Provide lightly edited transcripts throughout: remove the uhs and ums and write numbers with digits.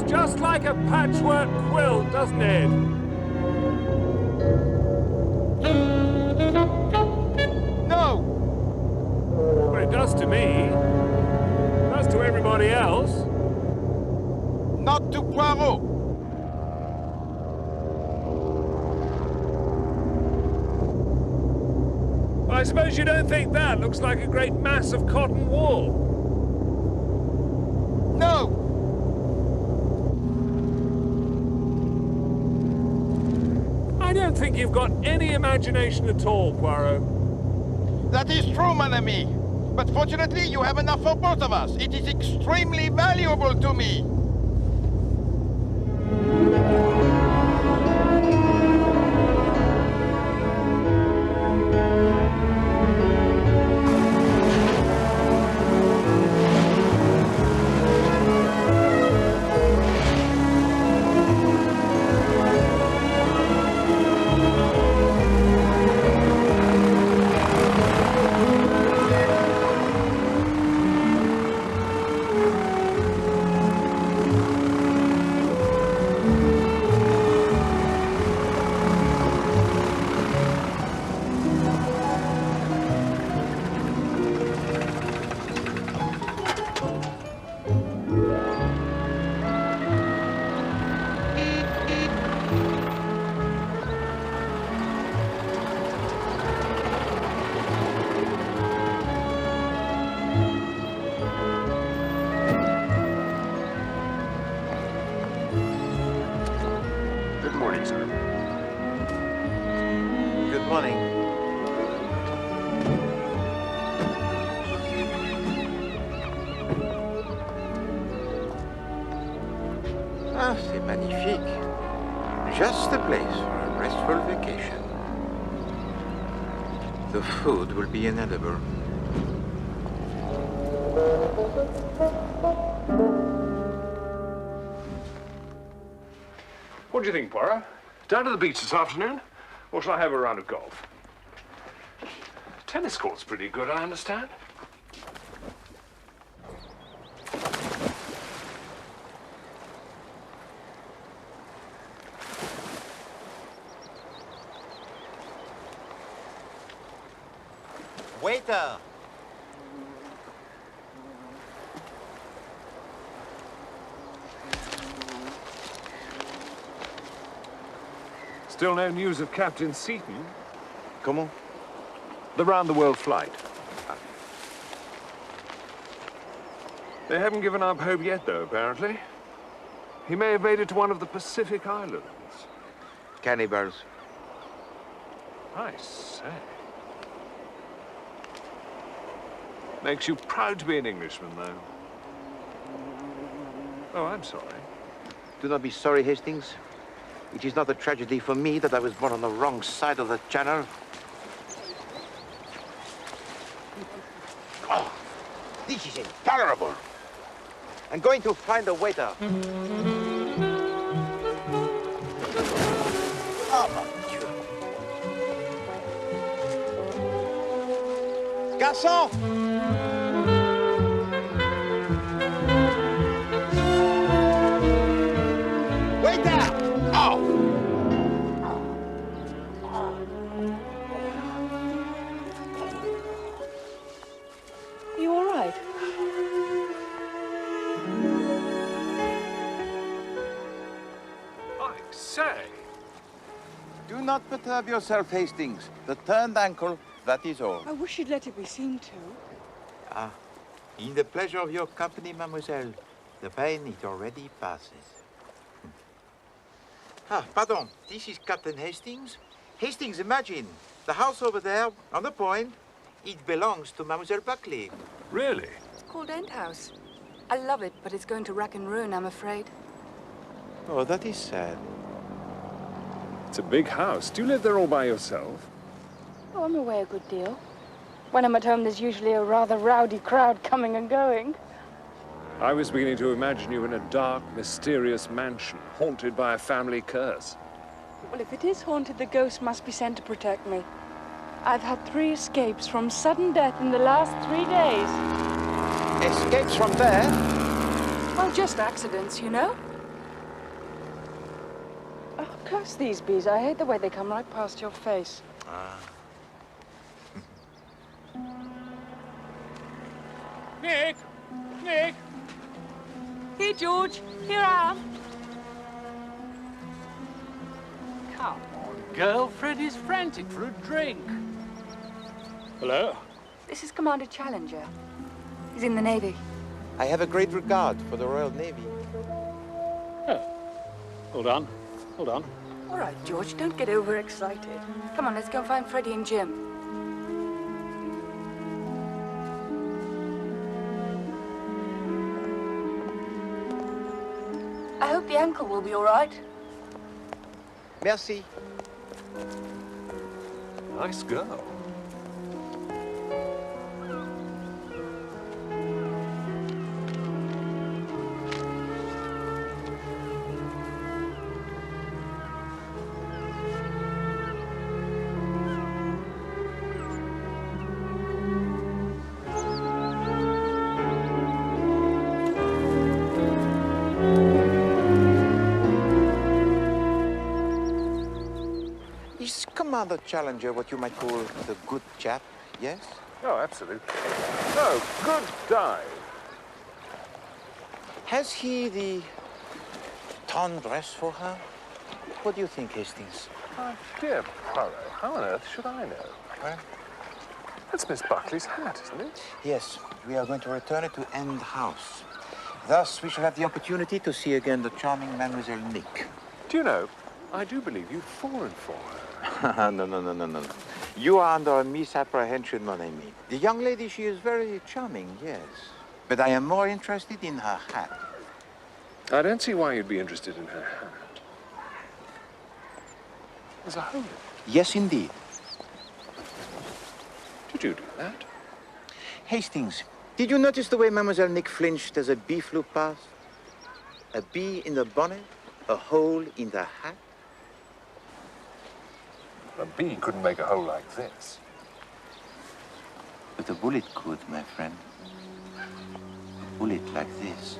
Just like a patchwork quilt, doesn't it? No! Well, it does to me. It does to everybody else. Not to Poirot! Well, I suppose you don't think that looks like a great mass of cotton wool? No! I don't think you've got any imagination at all, Poirot. That is true, mon ami. But fortunately, you have enough for both of us. It is extremely valuable to me. Ah, c'est magnifique. Just the place for a restful vacation. The food will be inedible. What do you think, Poirot? Down to the beach this afternoon? Or shall I have a round of golf? Tennis court's pretty good, I understand. Waiter! Still no news of Captain Seaton? Comment? The round-the-world flight. They haven't given up hope yet, though, apparently. He may have made it to one of the Pacific Islands. Cannibals. I say. Makes you proud to be an Englishman, though. Oh, I'm sorry. Do not be sorry, Hastings. It is not a tragedy for me that I was born on the wrong side of the channel. Oh, this is intolerable. I'm going to find a waiter. Oh, mon Dieu. Garçon! Waiter! Oh! Are you all right? I say. Do not perturb yourself, Hastings. The turned ankle, that is all. I wish you'd let it be seen to. Ah, in the pleasure of your company, mademoiselle. The pain, it already passes. Ah, pardon. This is Captain Hastings. Hastings, imagine. The house over there, on the point, it belongs to Mademoiselle Buckley. Really? It's called End House. I love it, but it's going to rack and ruin, I'm afraid. Oh, that is sad. It's a big house. Do you live there all by yourself? Oh, I'm away a good deal. When I'm at home, there's usually a rather rowdy crowd coming and going. I was beginning to imagine you in a dark, mysterious mansion, haunted by a family curse. Well, if it is haunted, the ghost must be sent to protect me. I've had 3 escapes from sudden death in the last 3 days. Escapes from there? Well, just accidents, you know. Oh, curse these bees. I hate the way they come right past your face. Ah. Nick! Nick! Here, George. Here I am. Come on, girl. Fred is frantic for a drink. Hello? This is Commander Challenger. He's in the Navy. I have a great regard for the Royal Navy. Oh. Hold on. Hold on. All right, George, don't get overexcited. Come on, let's go and find Freddie and Jim. I hope the ankle will be all right. Merci. Nice girl. Is Commander Challenger what you might call the good chap, yes? Oh, absolutely. Oh, good dive. Has he the tendresse for her? What do you think, Hastings? My dear Poirot, how on earth should I know? Well, that's Miss Buckley's hat, isn't it? Yes, we are going to return it to End House. Thus, we shall have the opportunity to see again the charming Mademoiselle Nick. Do you know, I do believe you've fallen for her. No. You are under a misapprehension, mon ami. The young lady, she is very charming, yes. But I am more interested in her hat. I don't see why you'd be interested in her hat. There's a hole in it. Yes, indeed. Did you do that? Hastings, did you notice the way Mademoiselle Nick flinched as a bee flew past? A bee in the bonnet, a hole in the hat? A bee couldn't make a hole like this. But a bullet could, my friend. A bullet like this.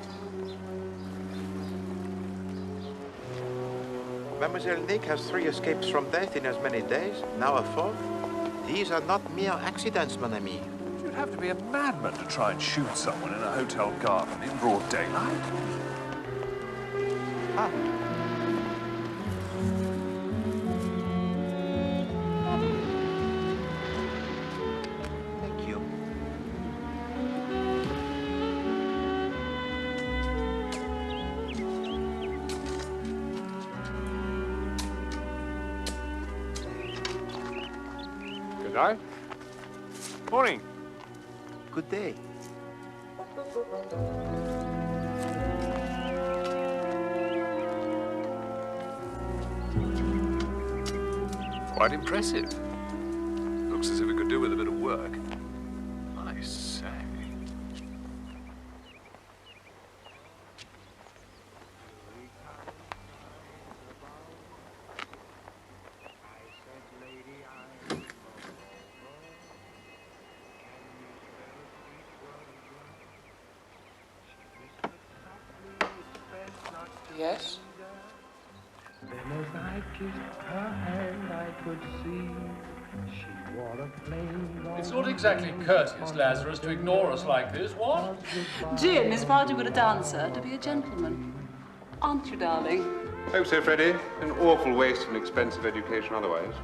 Mademoiselle Nick has 3 escapes from death in as many days, now a 4th. These are not mere accidents, mon ami. You'd have to be a madman to try and shoot someone in a hotel garden in broad daylight. Ah. Thank you. Good night. Morning. Good day. Quite impressive. Looks as if it could do with a bit of work. I say. Yes? Then as I kissed her hand, I could see she wore a plain. It's not exactly courteous, Lazarus, to ignore us like this, what? Jim is far too good a dancer to be a gentleman. Aren't you, darling? Hope so, Freddie. An awful waste of an expensive education otherwise.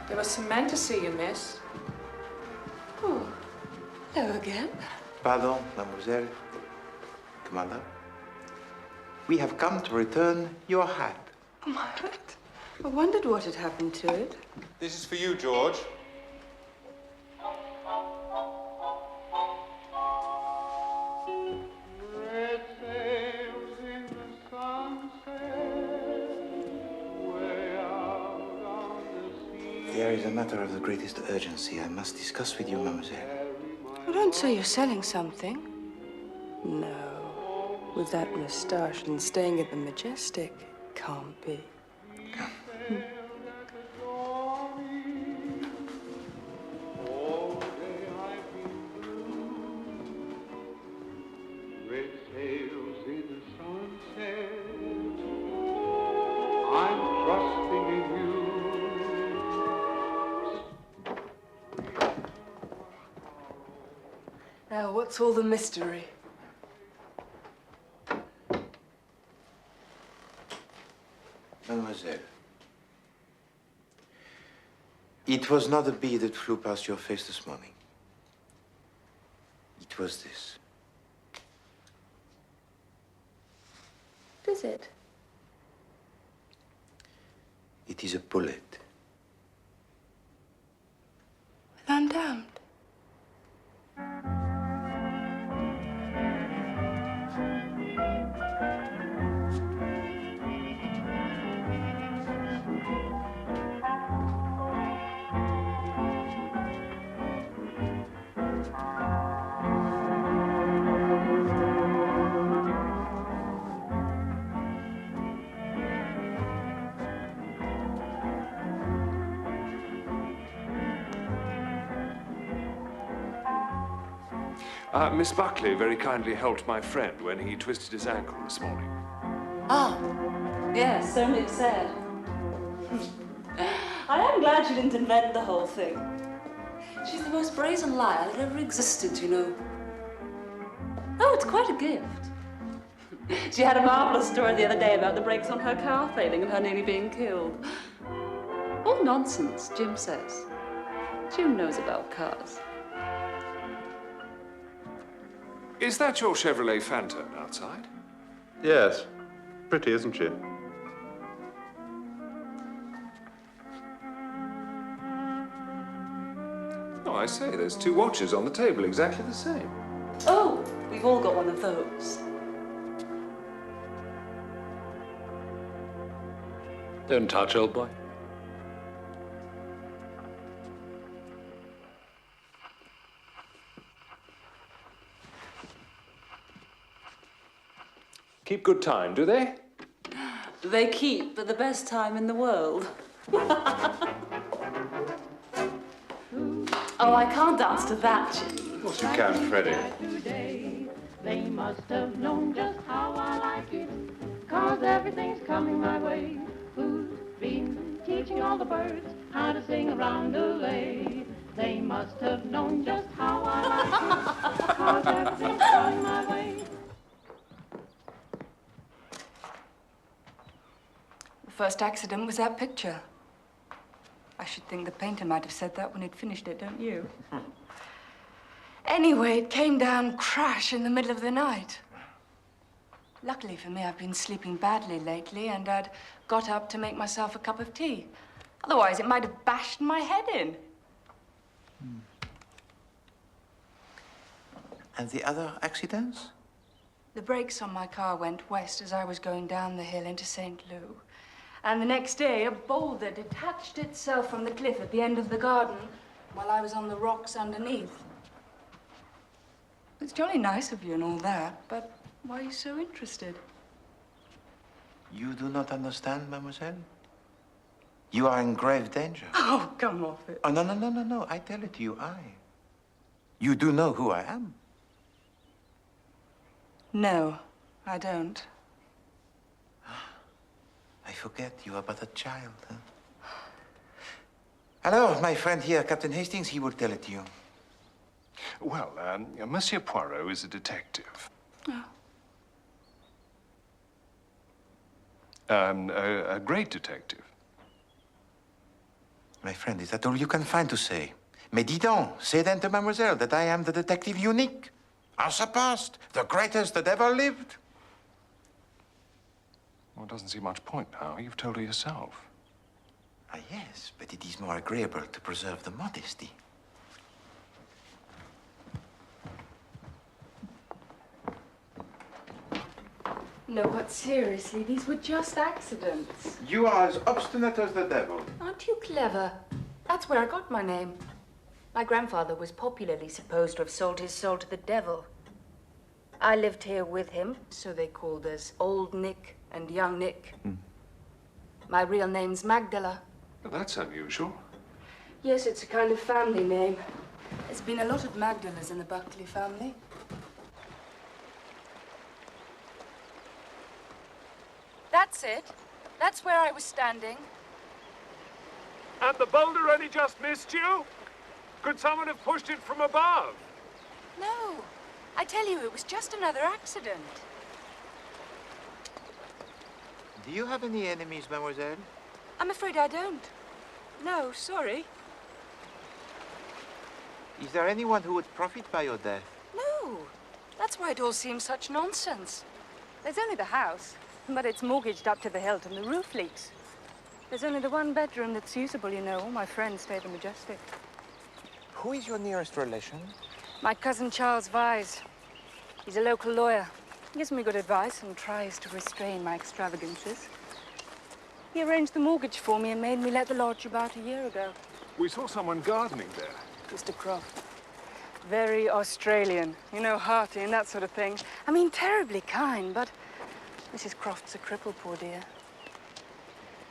There was some men to see you, miss. Oh, hello again. Pardon, mademoiselle. Commander. We have come to return your hat. What? I wondered what had happened to it. This is for you, George. There is a matter of the greatest urgency I must discuss with you, mademoiselle. Oh, don't say you're selling something. No. With that moustache and staying at the Majestic, can't be. Come. Now, what's all the mystery? Mademoiselle, it was not a bee that flew past your face this morning. It was this. What is it? It is a bullet. Well, I'm damned. Miss Buckley very kindly helped my friend when he twisted his ankle this morning. Ah, yes, so Mick said. I am glad she didn't invent the whole thing. She's the most brazen liar that ever existed, you know. Oh, it's quite a gift. She had a marvelous story the other day about the brakes on her car failing and her nearly being killed. All nonsense, Jim says. Jim knows about cars. Is that your Chevrolet Phantom outside? Yes. Pretty, isn't she? Oh, I say, there's two watches on the table, exactly the same. Oh, we've all got one of those. Don't touch, old boy. Keep good time, do they? They keep at the best time in the world. Oh, I can't dance to that, Jim. Of course you can, Freddie. They must have known just how I like it, 'cause everything's coming my way. Who's been teaching all the birds how to sing a roundelay? They must have known just how I like it, 'cause everything's coming my way. The first accident was that picture. I should think the painter might have said that when he'd finished it, don't you? Anyway, it came down crash in the middle of the night. Luckily for me, I've been sleeping badly lately, and I'd got up to make myself a cup of tea. Otherwise, it might have bashed my head in. And the other accidents? The brakes on my car went west as I was going down the hill into St. Lou. And the next day, a boulder detached itself from the cliff at the end of the garden while I was on the rocks underneath. It's jolly nice of you and all that, but why are you so interested? You do not understand, mademoiselle? You are in grave danger. Oh, come off it. Oh, no. I tell it to you, You do know who I am? No, I don't. I forget you are but a child, huh? Hello, my friend here, Captain Hastings, he will tell it to you. Well, Monsieur Poirot is a detective. Oh. A great detective. My friend, is that all you can find to say? Mais dis donc, say then to mademoiselle that I am the detective unique, unsurpassed, the greatest that ever lived. Well, it doesn't seem much point now. You've told her yourself. Ah, yes, but it is more agreeable to preserve the modesty. No, but seriously, these were just accidents. You are as obstinate as the devil. Aren't you clever? That's where I got my name. My grandfather was popularly supposed to have sold his soul to the devil. I lived here with him, so they called us Old Nick and Young Nick. My real name's Magdala. Well, that's unusual. Yes, it's a kind of family name. There's been a lot of Magdalas in the Buckley family. That's it. That's where I was standing. And the boulder only just missed you? Could someone have pushed it from above? No. I tell you, it was just another accident. Do you have any enemies, mademoiselle? I'm afraid I don't. No, sorry. Is there anyone who would profit by your death? No. That's why it all seems such nonsense. There's only the house, but it's mortgaged up to the hilt and the roof leaks. There's only the one bedroom that's usable, you know. All my friends stay at the Majestic. Who is your nearest relation? My cousin Charles Vyse. He's a local lawyer. He gives me good advice and tries to restrain my extravagances. He arranged the mortgage for me and made me let the lodge about a year ago. We saw someone gardening there. Mr. Croft. Very Australian. You know, hearty and that sort of thing. I mean, terribly kind, but Mrs. Croft's a cripple, poor dear.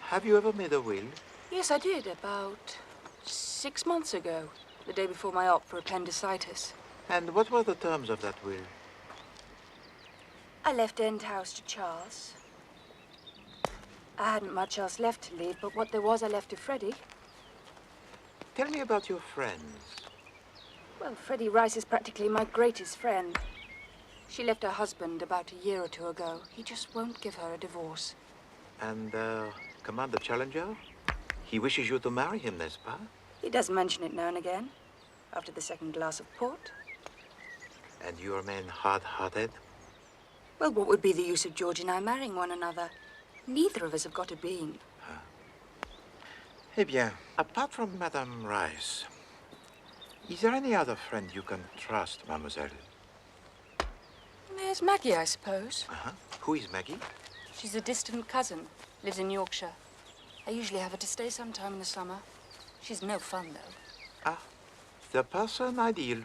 Have you ever made a will? Yes, I did, about 6 months ago. The day before my op for appendicitis. And what were the terms of that will? I left End House to Charles. I hadn't much else left to leave, but what there was I left to Freddie. Tell me about your friends. Well, Freddie Rice is practically my greatest friend. She left her husband about a year or two ago. He just won't give her a divorce. And, Commander Challenger? He wishes you to marry him, n'est-ce pas? He does mention it now and again, after the second glass of port. And you remain hard-hearted? Well, what would be the use of George and I marrying one another? Neither of us have got a being. Eh bien, apart from Madame Rice, is there any other friend you can trust, mademoiselle? There's Maggie, I suppose. Uh-huh. Who is Maggie? She's a distant cousin, lives in Yorkshire. I usually have her to stay sometime in the summer. She's no fun, though. Ah, the person ideal.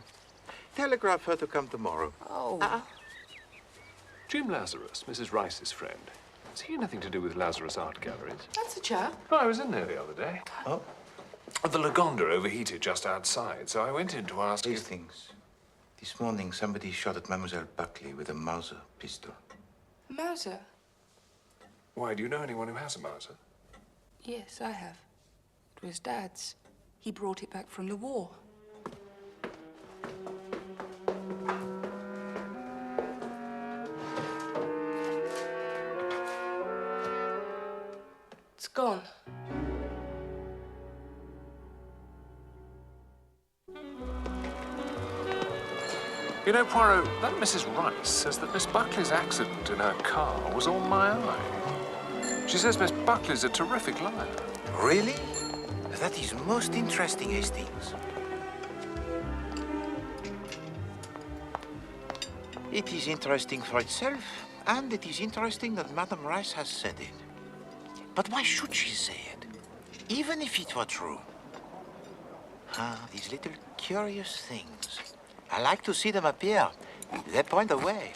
Telegraph her to come tomorrow. Oh. Jim Lazarus, Mrs. Rice's friend. Has he anything to do with Lazarus Art Galleries? That's the chap. Oh, I was in there the other day. Oh? The Lagonda overheated just outside, so I went in to ask These things. This morning, somebody shot at Mademoiselle Buckley with a Mauser pistol. Mauser? Why, do you know anyone who has a Mauser? Yes, I have. It was Dad's. He brought it back from the war. It's gone. You know, Poirot, that Mrs. Rice says that Miss Buckley's accident in her car was all my eye. She says Miss Buckley's a terrific liar. Really? That is most interesting, Hastings. It is interesting for itself, and it is interesting that Madame Rice has said it. But why should she say it? Even if it were true. These little curious things. I like to see them appear. They point the way.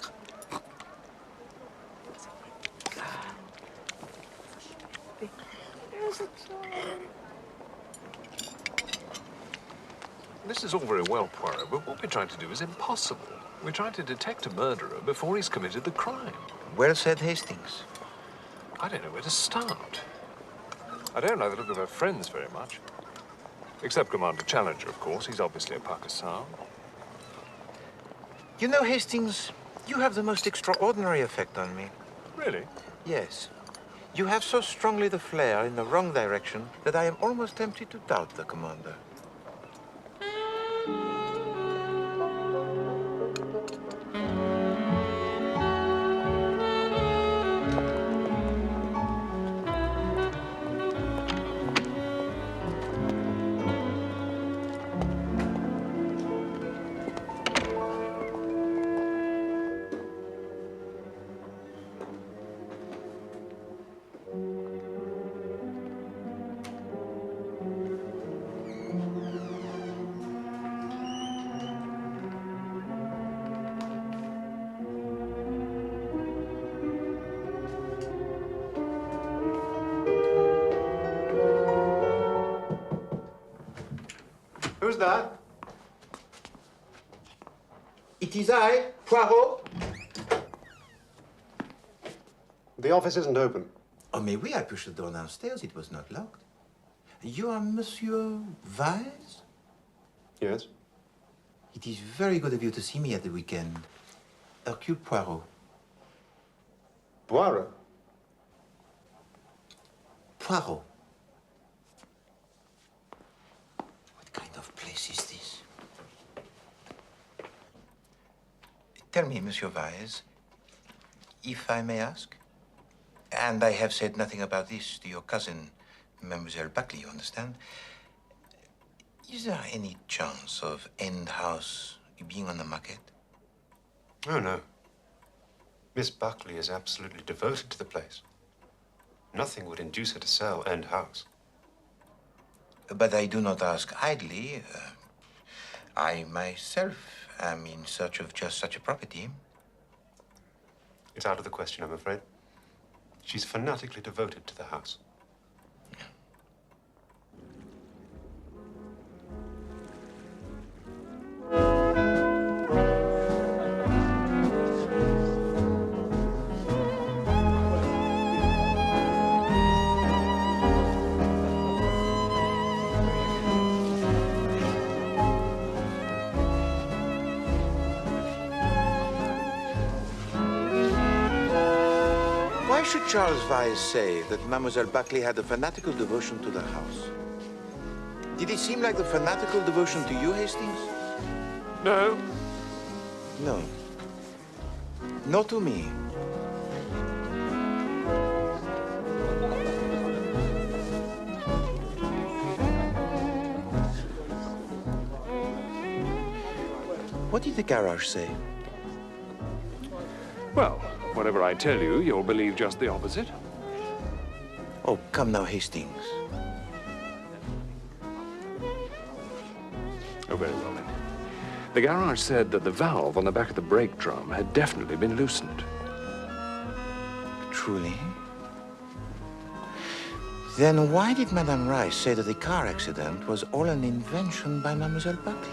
This is all very well, Poirot, but what we're trying to do is impossible. We're trying to detect a murderer before he's committed the crime. Well said, Hastings. I don't know where to start. I don't like the look of her friends very much. Except Commander Challenger, of course. He's obviously a Pakistan. You know, Hastings, you have the most extraordinary effect on me. Really? Yes. You have so strongly the flare in the wrong direction that I am almost tempted to doubt the commander. Who's that? It is I, Poirot. The office isn't open. Oh, mais oui, I pushed the door downstairs. It was not locked. You are Monsieur Weiss? Yes. It is very good of you to see me at the weekend. Hercule Poirot. Poirot? Poirot. What kind of place is this? Tell me, Monsieur Weiss, if I may ask, and I have said nothing about this to your cousin, Mademoiselle Buckley, you understand? Is there any chance of End House being on the market? Oh, no. Miss Buckley is absolutely devoted to the place. Nothing would induce her to sell End House. But I do not ask idly. I myself am in search of just such a property. It's out of the question, I'm afraid. She's fanatically devoted to the house. Why should Charles Weiss say that Mademoiselle Buckley had a fanatical devotion to the house? Did it seem like the fanatical devotion to you, Hastings? No. No. Nor to me. What did the garage say? Well, whatever I tell you, you'll believe just the opposite. Oh, come now, Hastings. Oh, very well then. The garage said that the valve on the back of the brake drum had definitely been loosened. Truly? Then why did Madame Rice say that the car accident was all an invention by Mademoiselle Buckley?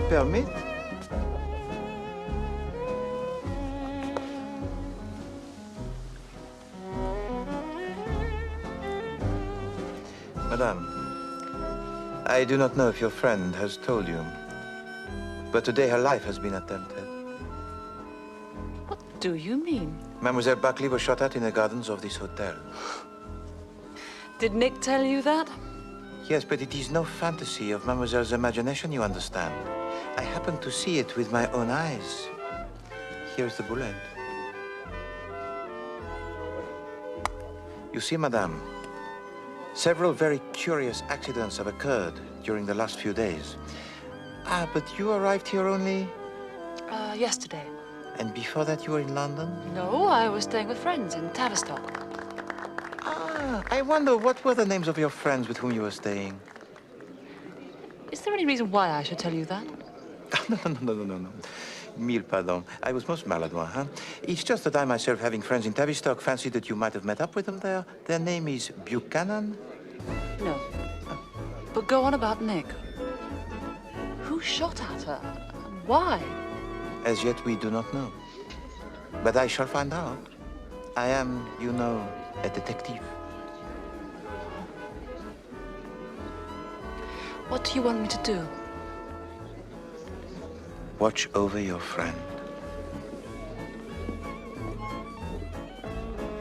Permit? Madame, I do not know if your friend has told you, but today her life has been attempted. What do you mean? Mademoiselle Buckley was shot at in the gardens of this hotel. Did Nick tell you that? Yes, but it is no fantasy of Mademoiselle's imagination, you understand. I happened to see it with my own eyes. Here is the bullet. You see, madame, several very curious accidents have occurred during the last few days. Ah, but you arrived here only? Yesterday. And before that you were in London? No, I was staying with friends in Tavistock. Ah, I wonder what were the names of your friends with whom you were staying? Is there any reason why I should tell you that? No. Mille pardon. I was most maladroit, huh? It's just that I myself, having friends in Tavistock, fancied that you might have met up with them there. Their name is Buchanan? No. But go on about Nick. Who shot at her? And why? As yet, we do not know. But I shall find out. I am, you know, a detective. What do you want me to do? Watch over your friend.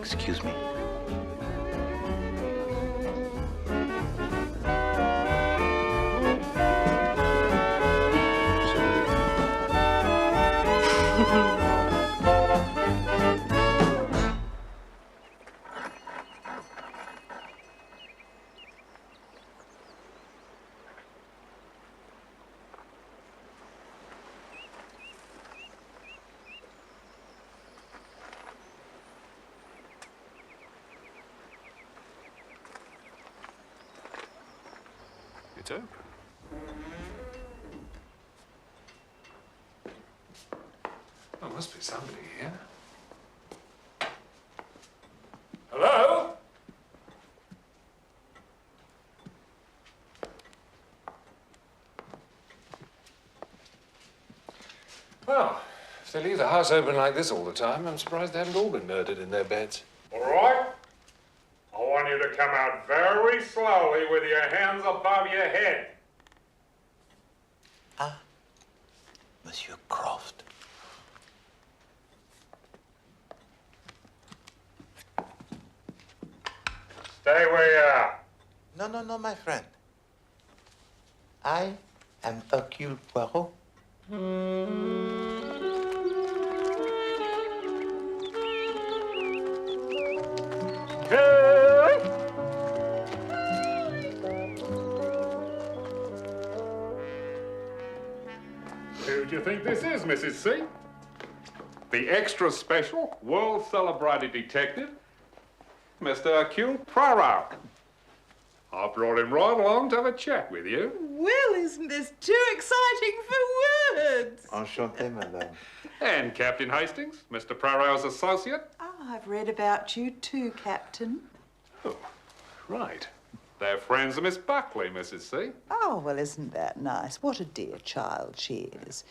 Excuse me. It's open. Oh, must be somebody here. Hello? Well, if they leave the house open like this all the time, I'm surprised they haven't all been murdered in their beds. All right. I want you to come out very slowly with your hands above your head. Ah, Monsieur Croft. Stay where you are. No, my friend. I am Hercule Poirot. Who do you think this is, Mrs. C? The extra special, world-celebrated detective, Mr. Hercule Poirot. I brought him right along to have a chat with you. Well, isn't this too exciting for words? Enchanté, madame. And Captain Hastings, Mr. Poirot's associate. Oh, I've read about you too, Captain. Oh, right. They're friends of Miss Buckley, Mrs. C. Oh, well, isn't that nice? What a dear child she is.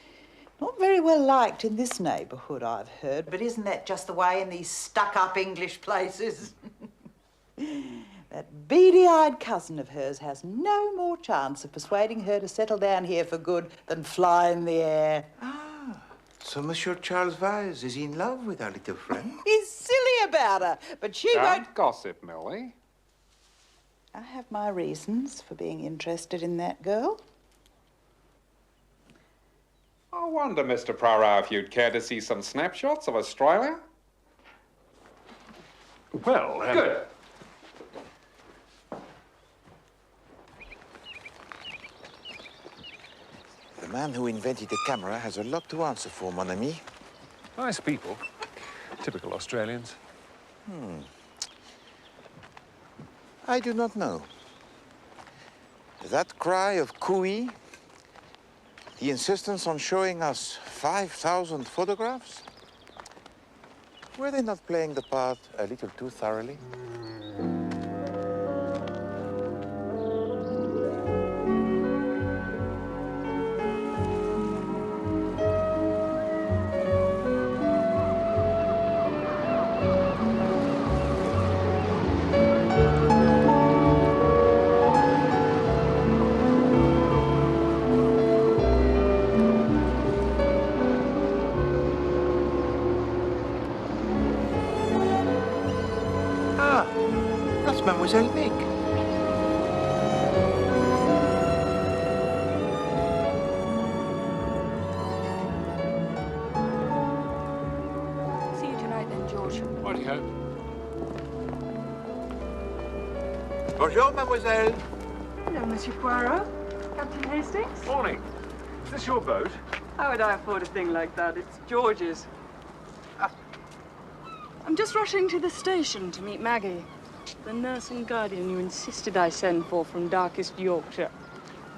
Not very well liked in this neighbourhood, I've heard, but isn't that just the way in these stuck-up English places? That beady-eyed cousin of hers has no more chance of persuading her to settle down here for good than fly in the air. Ah, so Monsieur Charles Vyse is in love with our little friend? He's silly about her, but she won't... Don't gossip, Millie. I have my reasons for being interested in that girl. I wonder, Mr. Poirot, if you'd care to see some snapshots of Australia? Well, Good. The man who invented the camera has a lot to answer for, mon ami. Nice people. Typical Australians. I do not know. That cry of cooey, the insistence on showing us 5,000 photographs, were they not playing the part a little too thoroughly? Mademoiselle Nick. See you tonight then, George. Righty-ho. Bonjour, mademoiselle. Hello, Monsieur Poirot. Captain Hastings? Morning. Is this your boat? How would I afford a thing like that? It's George's. I'm just rushing to the station to meet Maggie, the nurse and guardian you insisted I send for from darkest Yorkshire.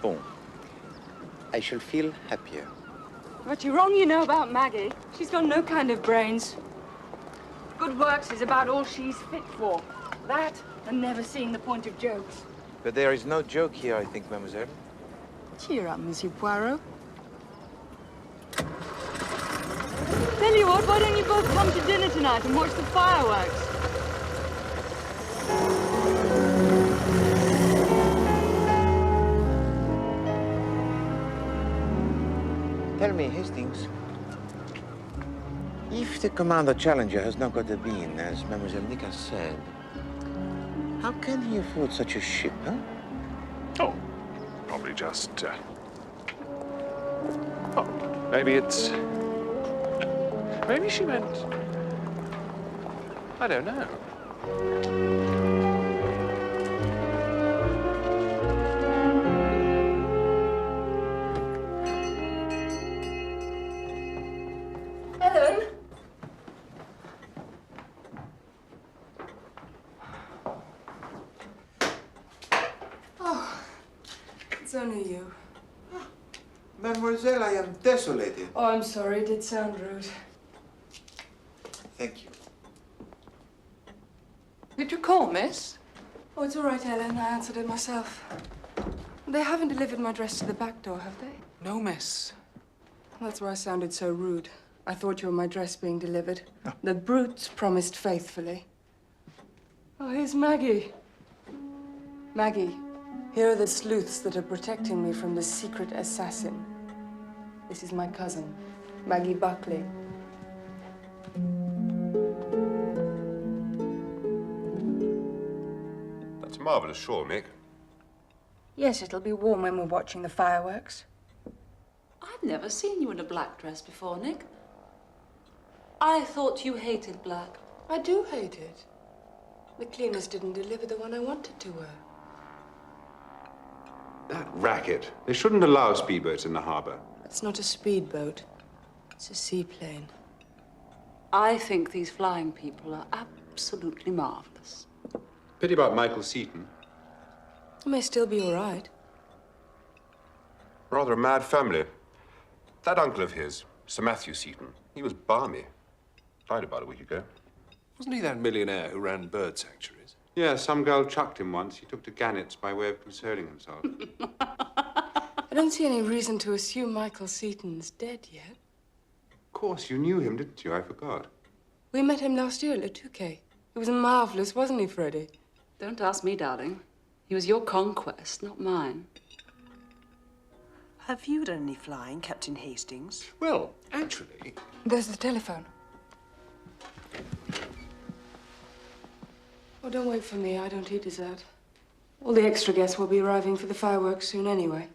Bon. I shall feel happier. But you're wrong, you know, about Maggie. She's got no kind of brains. Good works is about all she's fit for. That, and never seeing the point of jokes. But there is no joke here, I think, mademoiselle. Cheer up, Monsieur Poirot. Tell you what, why don't you both come to dinner tonight and watch the fireworks? Tell me, Hastings, if the Commander Challenger has not got a bean, as Mademoiselle Nick has said, how can he afford such a ship, huh? Oh, probably just, oh, maybe it's... Maybe she meant... I don't know. Ellen? Oh, it's only you. Mademoiselle, I am desolated. Oh, I'm sorry. It did sound rude. Thank you. Did you call, miss? Oh, it's all right, Ellen. I answered it myself. They haven't delivered my dress to the back door, have they? No, miss. That's why I sounded so rude. I thought you were my dress being delivered. The brutes promised faithfully. Oh, here's Maggie. Maggie, here are the sleuths that are protecting me from the secret assassin. This is my cousin, Maggie Buckley. That's a marvellous shawl, Nick. Yes, it'll be warm when we're watching the fireworks. I've never seen you in a black dress before, Nick. I thought you hated black. I do hate it. The cleaners didn't deliver the one I wanted to wear. That racket. They shouldn't allow speedboats in the harbour. It's not a speedboat. It's a seaplane. I think these flying people are absolutely marvelous. Pity about Michael Seaton. It may still be all right. Rather a mad family. That uncle of his, Sir Matthew Seaton, he was balmy. Died about a week ago. Wasn't he that millionaire who ran bird sanctuaries? Yeah, some girl chucked him once. He took to gannets by way of consoling himself. I don't see any reason to assume Michael Seaton's dead yet. Of course, you knew him, didn't you? I forgot. We met him last year at Le Touquet. He was marvelous, wasn't he, Freddie? Don't ask me, darling. He was your conquest, not mine. Have you done any flying, Captain Hastings? Well, actually... There's the telephone. Oh, don't wait for me. I don't eat dessert. All the extra guests will be arriving for the fireworks soon anyway.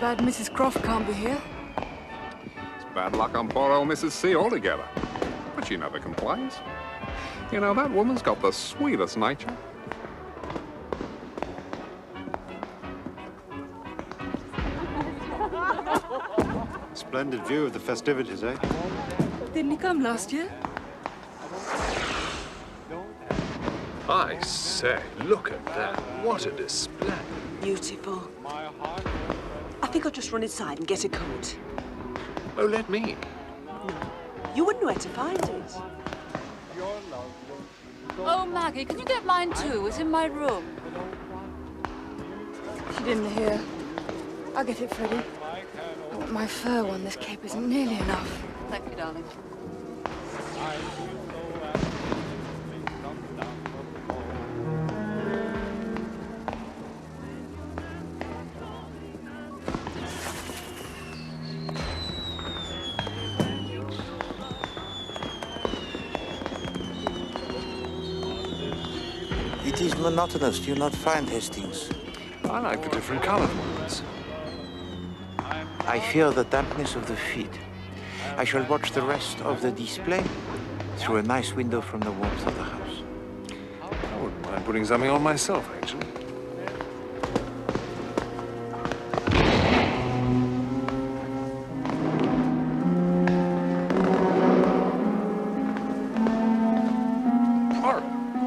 Bad Mrs. Croft can't be here. It's bad luck on poor old Mrs. C altogether. But she never complains. You know, that woman's got the sweetest nature. Splendid view of the festivities, eh? Didn't he come last year? I say, look at that. What a display. Beautiful. I think I'll just run inside and get a coat. Oh, let me. No, you wouldn't know where to find it. Oh, Maggie, can you get mine too? It's in my room. She didn't hear. I'll get it, Freddie. I want my fur one. This cape isn't nearly enough. Thank you, darling. It is monotonous, do you not find, Hastings? I like the different colored ones. I fear the dampness of the feet. I shall watch the rest of the display through a nice window from the warmth of the house. I wouldn't mind putting something on myself, actually.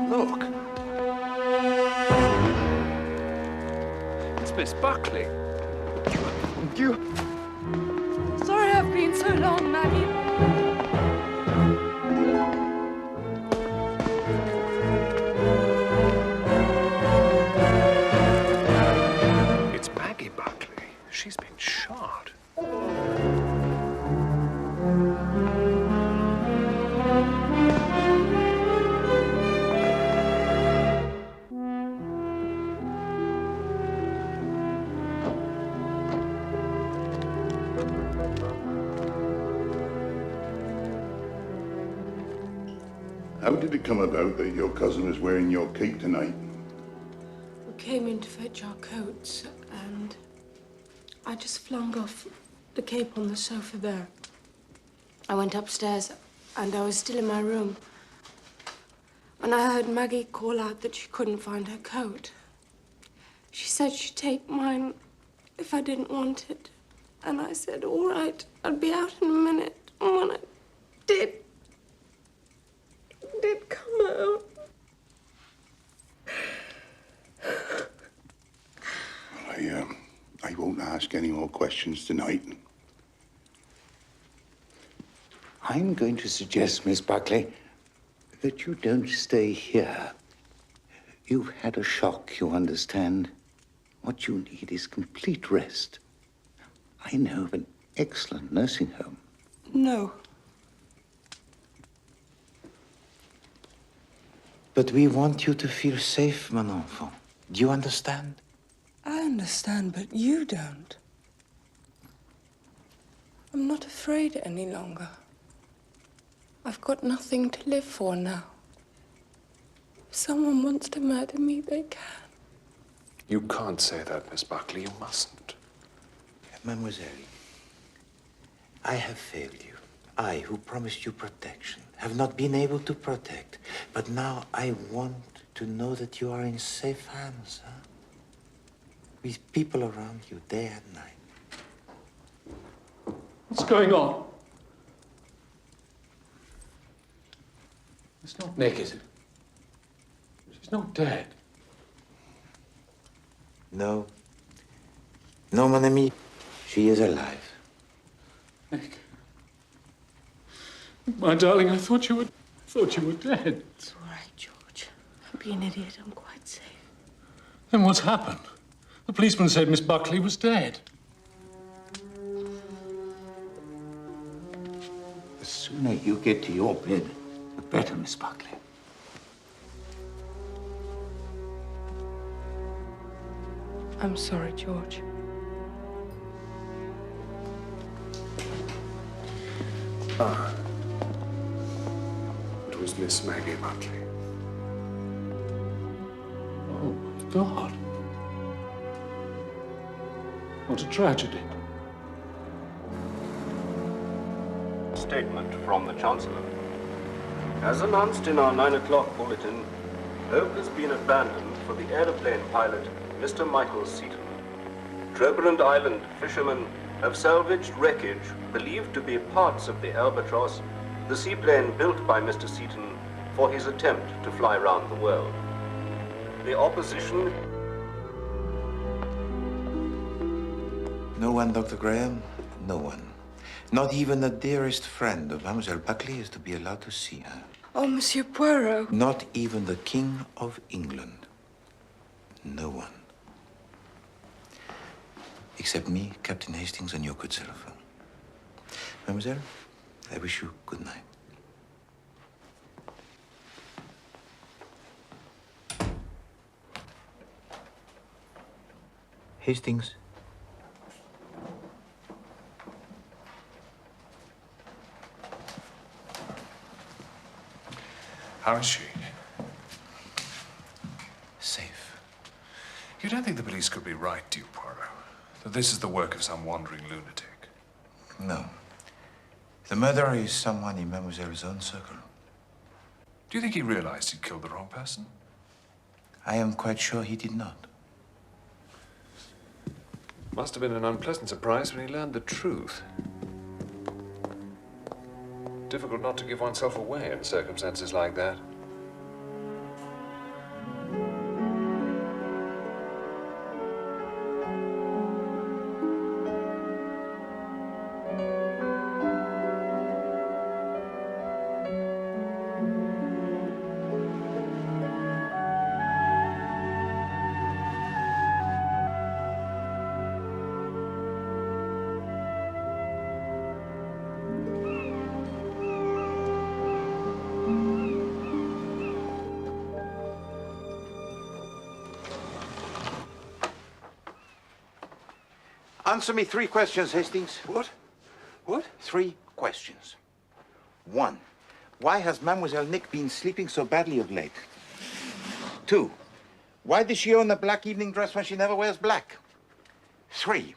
Look. It's Miss Buckley. You. Sorry I've been so long, Maggie. It's Maggie Buckley. She's been shot. How did it come about that your cousin was wearing your cape tonight? We came in to fetch our coats, and I just flung off the cape on the sofa there. I went upstairs, and I was still in my room. And I heard Maggie call out that she couldn't find her coat. She said she'd take mine if I didn't want it. And I said, all right, I'd be out in a minute. And when I did come out. I won't ask any more questions tonight. I'm going to suggest, Miss Buckley, that you don't stay here. You've had a shock, you understand. What you need is complete rest. I know of an excellent nursing home. No. But we want you to feel safe, mon enfant. Do you understand? I understand, but you don't. I'm not afraid any longer. I've got nothing to live for now. If someone wants to murder me, they can. You can't say that, Miss Buckley. You mustn't. Mademoiselle, I have failed you. I, who promised you protection, have not been able to protect. But now I want to know that you are in safe hands, huh? With people around you day and night. What's going on? It's not naked. She's not dead. No. No, mon ami. She is alive. Nick. My darling, I thought you were dead. It's all right, George. I'm being an idiot. I'm quite safe. Then what's happened? The policeman said Miss Buckley was dead. The sooner you get to your bed, the better, Miss Buckley. I'm sorry, George. Ah. It was Miss Maggie Buckley. Oh, my God. What a tragedy. Statement from the Chancellor. As announced in our 9 o'clock bulletin, hope has been abandoned for the aeroplane pilot, Mr. Michael Seaton. Treberand Island fishermen have salvaged wreckage believed to be parts of the Albatross, the seaplane built by Mr. Seaton for his attempt to fly round the world. The opposition... No one, Dr. Graham. No one. Not even the dearest friend of Mademoiselle Buckley is to be allowed to see her. Oh, Monsieur Poirot. Not even the King of England. No one. Except me, Captain Hastings, and your good servant. Mademoiselle, I wish you good night. Hastings. How is she? You don't think the police could be right, do you, Poirot? That this is the work of some wandering lunatic? No. The murderer is someone in Mademoiselle's own circle. Do you think he realized he'd killed the wrong person? I am quite sure he did not. Must have been an unpleasant surprise when he learned the truth. Difficult not to give oneself away in circumstances like that. Answer me 3 questions, Hastings. What? What? 3 questions. 1. Why has Mademoiselle Nick been sleeping so badly of late? 2. Why did she own a black evening dress when she never wears black? 3.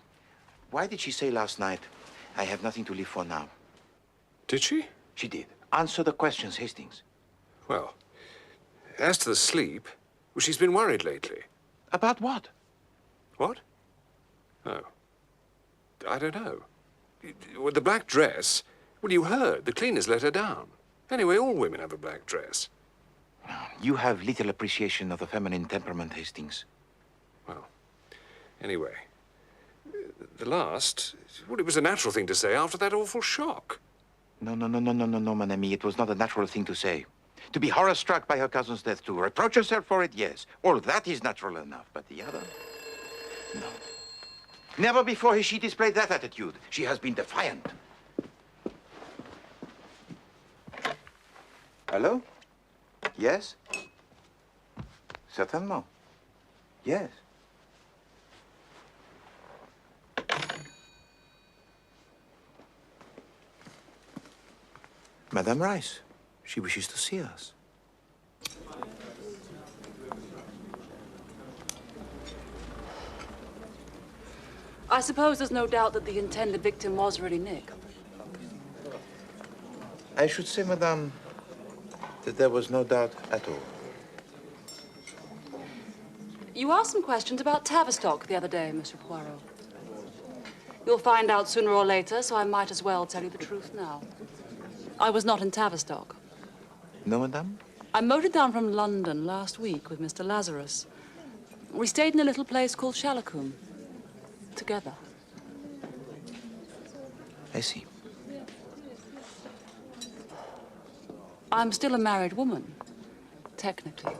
Why did she say last night, I have nothing to live for now? Did she? She did. Answer the questions, Hastings. Well, as to the sleep, well, she's been worried lately. About what? What? Oh. I don't know. Well, the black dress, well, you heard. The cleaners let her down. Anyway, all women have a black dress. You have little appreciation of the feminine temperament, Hastings. Well, anyway, the last, well, it was a natural thing to say after that awful shock. No, mon ami. It was not a natural thing to say. To be horror-struck by her cousin's death, to reproach herself for it, yes. All that is natural enough, but the other? No. Never before has she displayed that attitude. She has been defiant. Hello? Yes? Certainement. Yes. Madame Rice. She wishes to see us. I suppose there's no doubt that the intended victim was really Nick. I should say, madame, that there was no doubt at all. You asked some questions about Tavistock the other day, Mr. Poirot. You'll find out sooner or later, so I might as well tell you the truth now. I was not in Tavistock. No, madame? I motored down from London last week with Mr. Lazarus. We stayed in a little place called Shalacombe. Together. I see. I'm still a married woman, technically.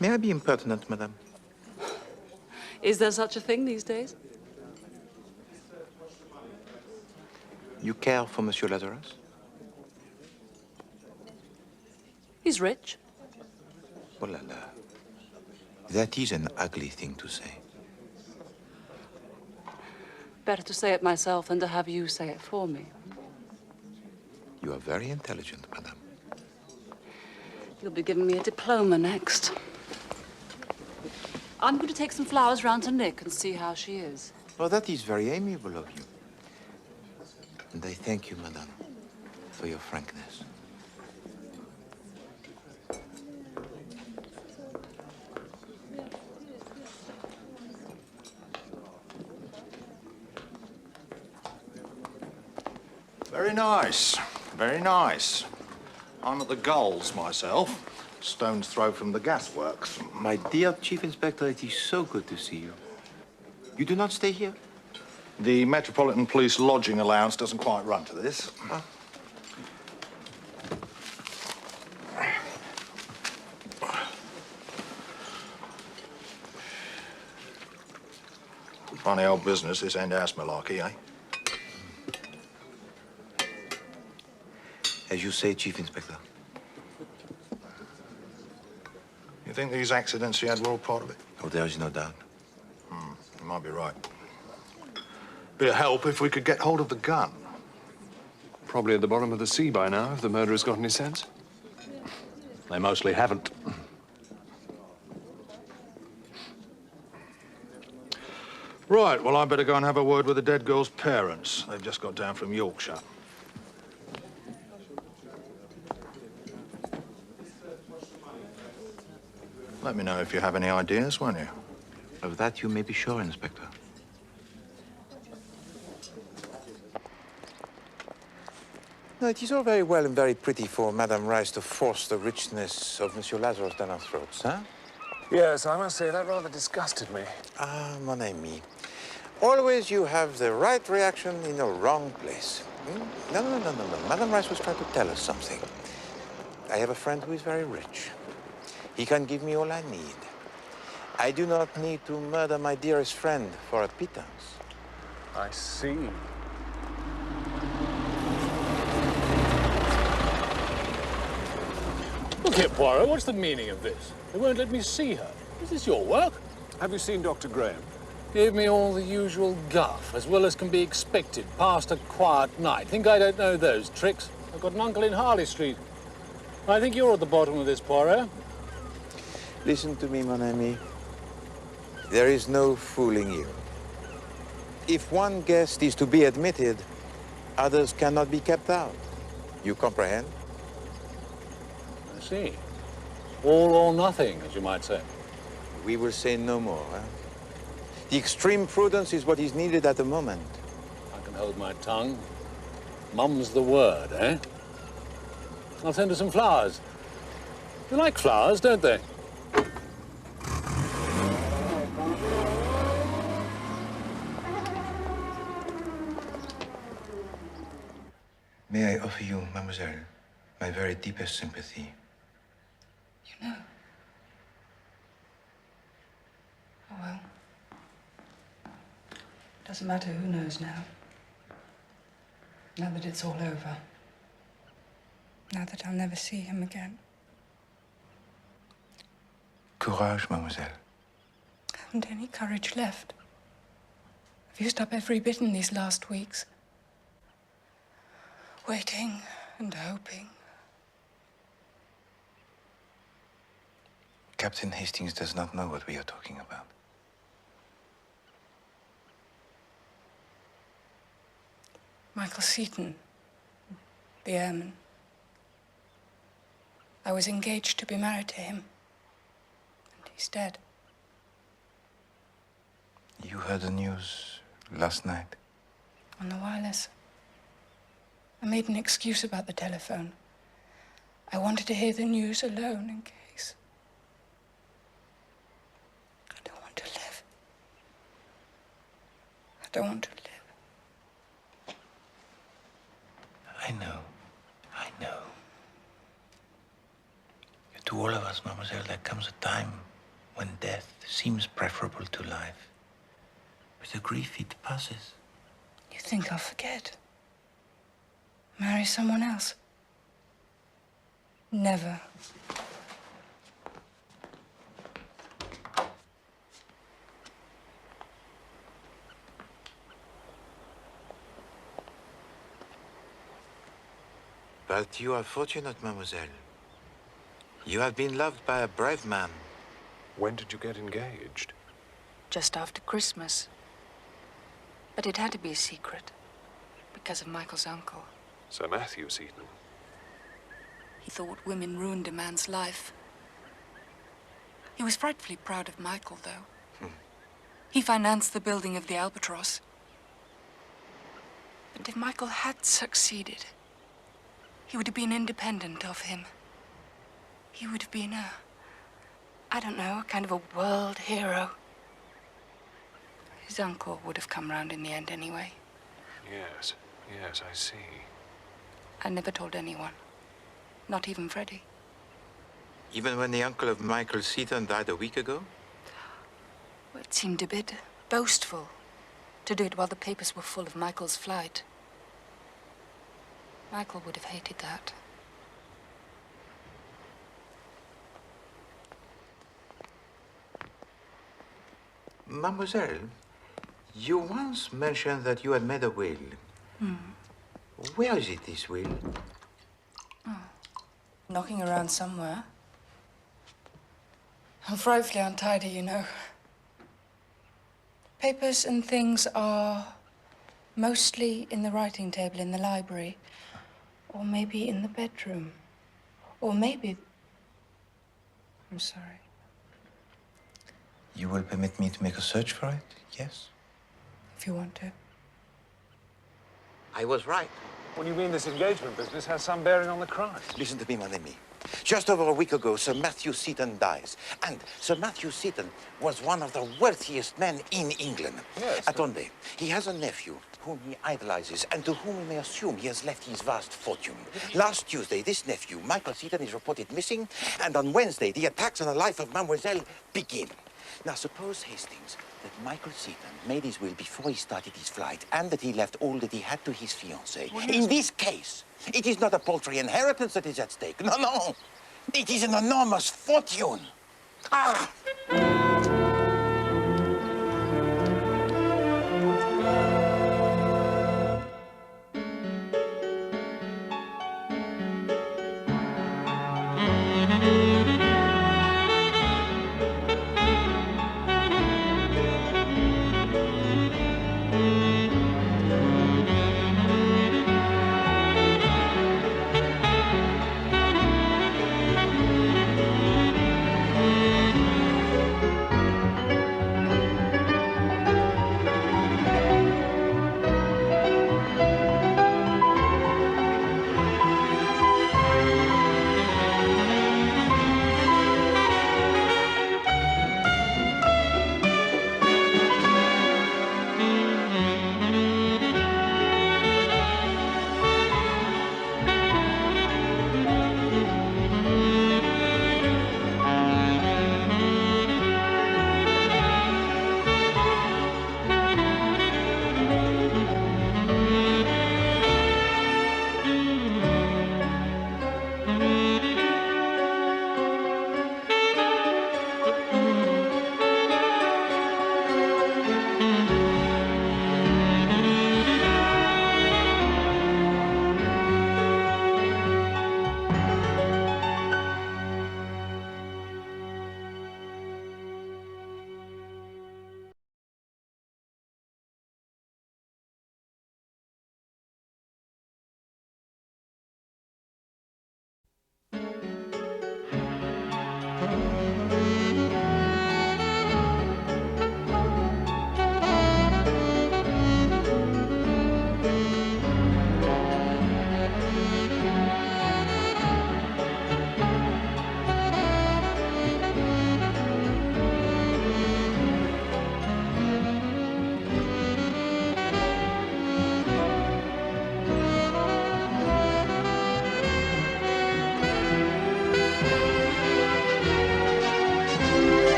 May I be impertinent, madame? Is there such a thing these days? You care for Monsieur Lazarus? He's rich. Oh la la. That is an ugly thing to say. Better to say it myself than to have you say it for me. You are very intelligent, madame. You'll be giving me a diploma next. I'm going to take some flowers round to Nick and see how she is. Well, that is very amiable of you. And I thank you, madame, for your frankness. Very nice, very nice. I'm at the Gulls myself, stone's throw from the gasworks. My dear Chief Inspector, it is so good to see you. You do not stay here? The Metropolitan Police lodging allowance doesn't quite run to this. Ah. Funny old business, this end-house malarkey, eh? As you say, Chief Inspector. You think these accidents he had were all part of it? Oh, there is no doubt. You might be right. Be a help if we could get hold of the gun. Probably at the bottom of the sea by now, if the murderer's got any sense. They mostly haven't. Right, well, I better go and have a word with the dead girl's parents. They've just got down from Yorkshire. Let me know if you have any ideas, won't you? Of that you may be sure, Inspector. No, it is all very well and very pretty for Madame Rice to force the richness of Monsieur Lazarus down our throats, huh? Yes, I must say that rather disgusted me. Ah, mon ami. Always you have the right reaction in the wrong place. No. Madame Rice was trying to tell us something. I have a friend who is very rich. He can give me all I need. I do not need to murder my dearest friend for a pittance. I see. Look here, Poirot, what's the meaning of this? They won't let me see her. Is this your work? Have you seen Dr. Graham? Give me all the usual guff, as well as can be expected, past a quiet night. Think I don't know those tricks? I've got an uncle in Harley Street. I think you're at the bottom of this, Poirot. Listen to me, mon ami. There is no fooling you. If one guest is to be admitted, others cannot be kept out. You comprehend? I see. All or nothing, as you might say. We will say no more, huh? The extreme prudence is what is needed at the moment. I can hold my tongue. Mum's the word, eh? I'll send her some flowers. They like flowers, don't they? May I offer you, mademoiselle, my very deepest sympathy? You know. Oh, well. Doesn't matter who knows now. Now that it's all over. Now that I'll never see him again. Courage, mademoiselle. I haven't any courage left. I've used up every bit in these last weeks. Waiting and hoping. Captain Hastings does not know what we are talking about. Michael Seaton, the airman. I was engaged to be married to him. And he's dead. You heard the news last night? On the wireless. I made an excuse about the telephone. I wanted to hear the news alone in case. I don't want to live. I don't want to live. I know. To all of us, mademoiselle, there comes a time when death seems preferable to life. With the grief, it passes. You think I'll forget? Marry someone else? Never. But you are fortunate, mademoiselle. You have been loved by a brave man. When did you get engaged? Just after Christmas. But it had to be a secret. Because of Michael's uncle. Sir Matthew Seaton. He thought women ruined a man's life. He was frightfully proud of Michael, though. He financed the building of the Albatross. And if Michael had succeeded, he would have been independent of him. He would have been I don't know, a kind of a world hero. His uncle would have come round in the end anyway. Yes, I see. I never told anyone. Not even Freddie. Even when the uncle of Michael Seaton died a week ago? Well, it seemed a bit boastful to do it while the papers were full of Michael's flight. Michael would have hated that. Mademoiselle, you once mentioned that you had made a will. Where is it, this will? Knocking around somewhere. I'm frightfully untidy, you know. Papers and things are mostly in the writing table in the library, or maybe in the bedroom, or maybe... I'm sorry. You will permit me to make a search for it, yes? If you want to. I was right. What do you mean this engagement business has some bearing on the crime? Listen to me, mon ami. Just over a week ago, Sir Matthew Seton dies. And Sir Matthew Seton was one of the wealthiest men in England. Yes. Attendez, he has a nephew whom he idolizes and to whom we may assume he has left his vast fortune. Last Tuesday, this nephew, Michael Seton, is reported missing, and on Wednesday, the attacks on the life of Mademoiselle begin. Now, suppose, Hastings, that Michael Seton made his will before he started his flight and that he left all that he had to his fiancée. In this case, it is not a paltry inheritance that is at stake. No, no. It is an enormous fortune. Ah!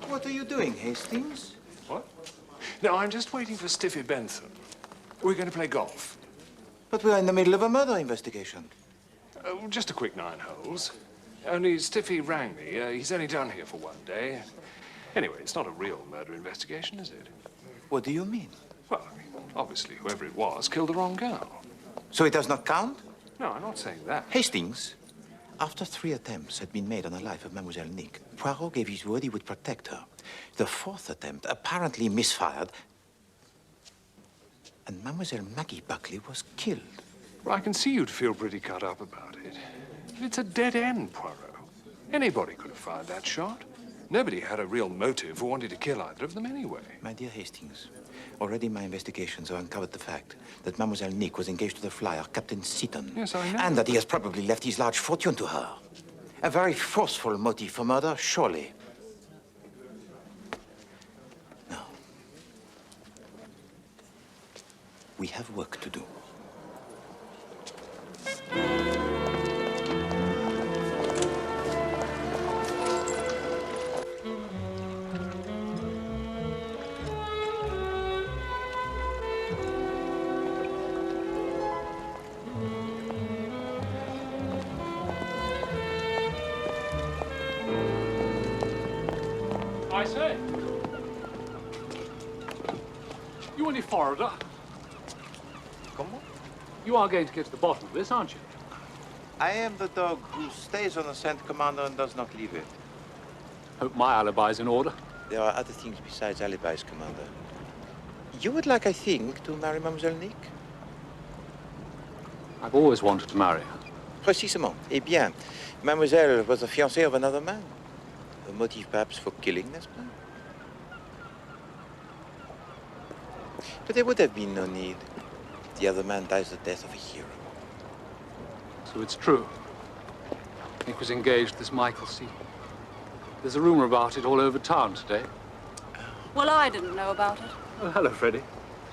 What are you doing, Hastings? What? No, I'm just waiting for Stiffy Bentham. We're going to play golf. But we're in the middle of a murder investigation. Just a quick 9 holes. Only Stiffy rang me. He's only down here for 1 day. Anyway, it's not a real murder investigation, is it? What do you mean? Well, I mean, obviously, whoever it was killed the wrong girl. So it does not count? No, I'm not saying that. Hastings, after 3 attempts had been made on the life of Mademoiselle Nick, Poirot gave his word he would protect her. The 4th attempt apparently misfired, and Mademoiselle Maggie Buckley was killed. Well, I can see you'd feel pretty cut up about it. It's a dead end, Poirot. Anybody could have fired that shot. Nobody had a real motive for wanting to kill either of them anyway. My dear Hastings, already my investigations have uncovered the fact that Mademoiselle Nick was engaged to the flyer, Captain Seaton. Yes, I know. And that he has probably left his large fortune to her. A very forceful motive for murder, surely. Now, we have work to do. I say. You any foreigner? Comment? You are going to get to the bottom of this, aren't you? I am the dog who stays on the scent, Commander, and does not leave it. Hope my alibi's in order. There are other things besides alibis, Commander. You would like, I think, to marry Mademoiselle Nick? I've always wanted to marry her. Précisément. Eh bien, Mademoiselle was the fiancée of another man. A motive perhaps for killing, n'est-ce pas? But there would have been no need. The other man dies the death of a hero. So it's true. Nick was engaged to this Michael Seaton. There's a rumor about it all over town today. Well, I didn't know about it. Oh, hello, Freddie.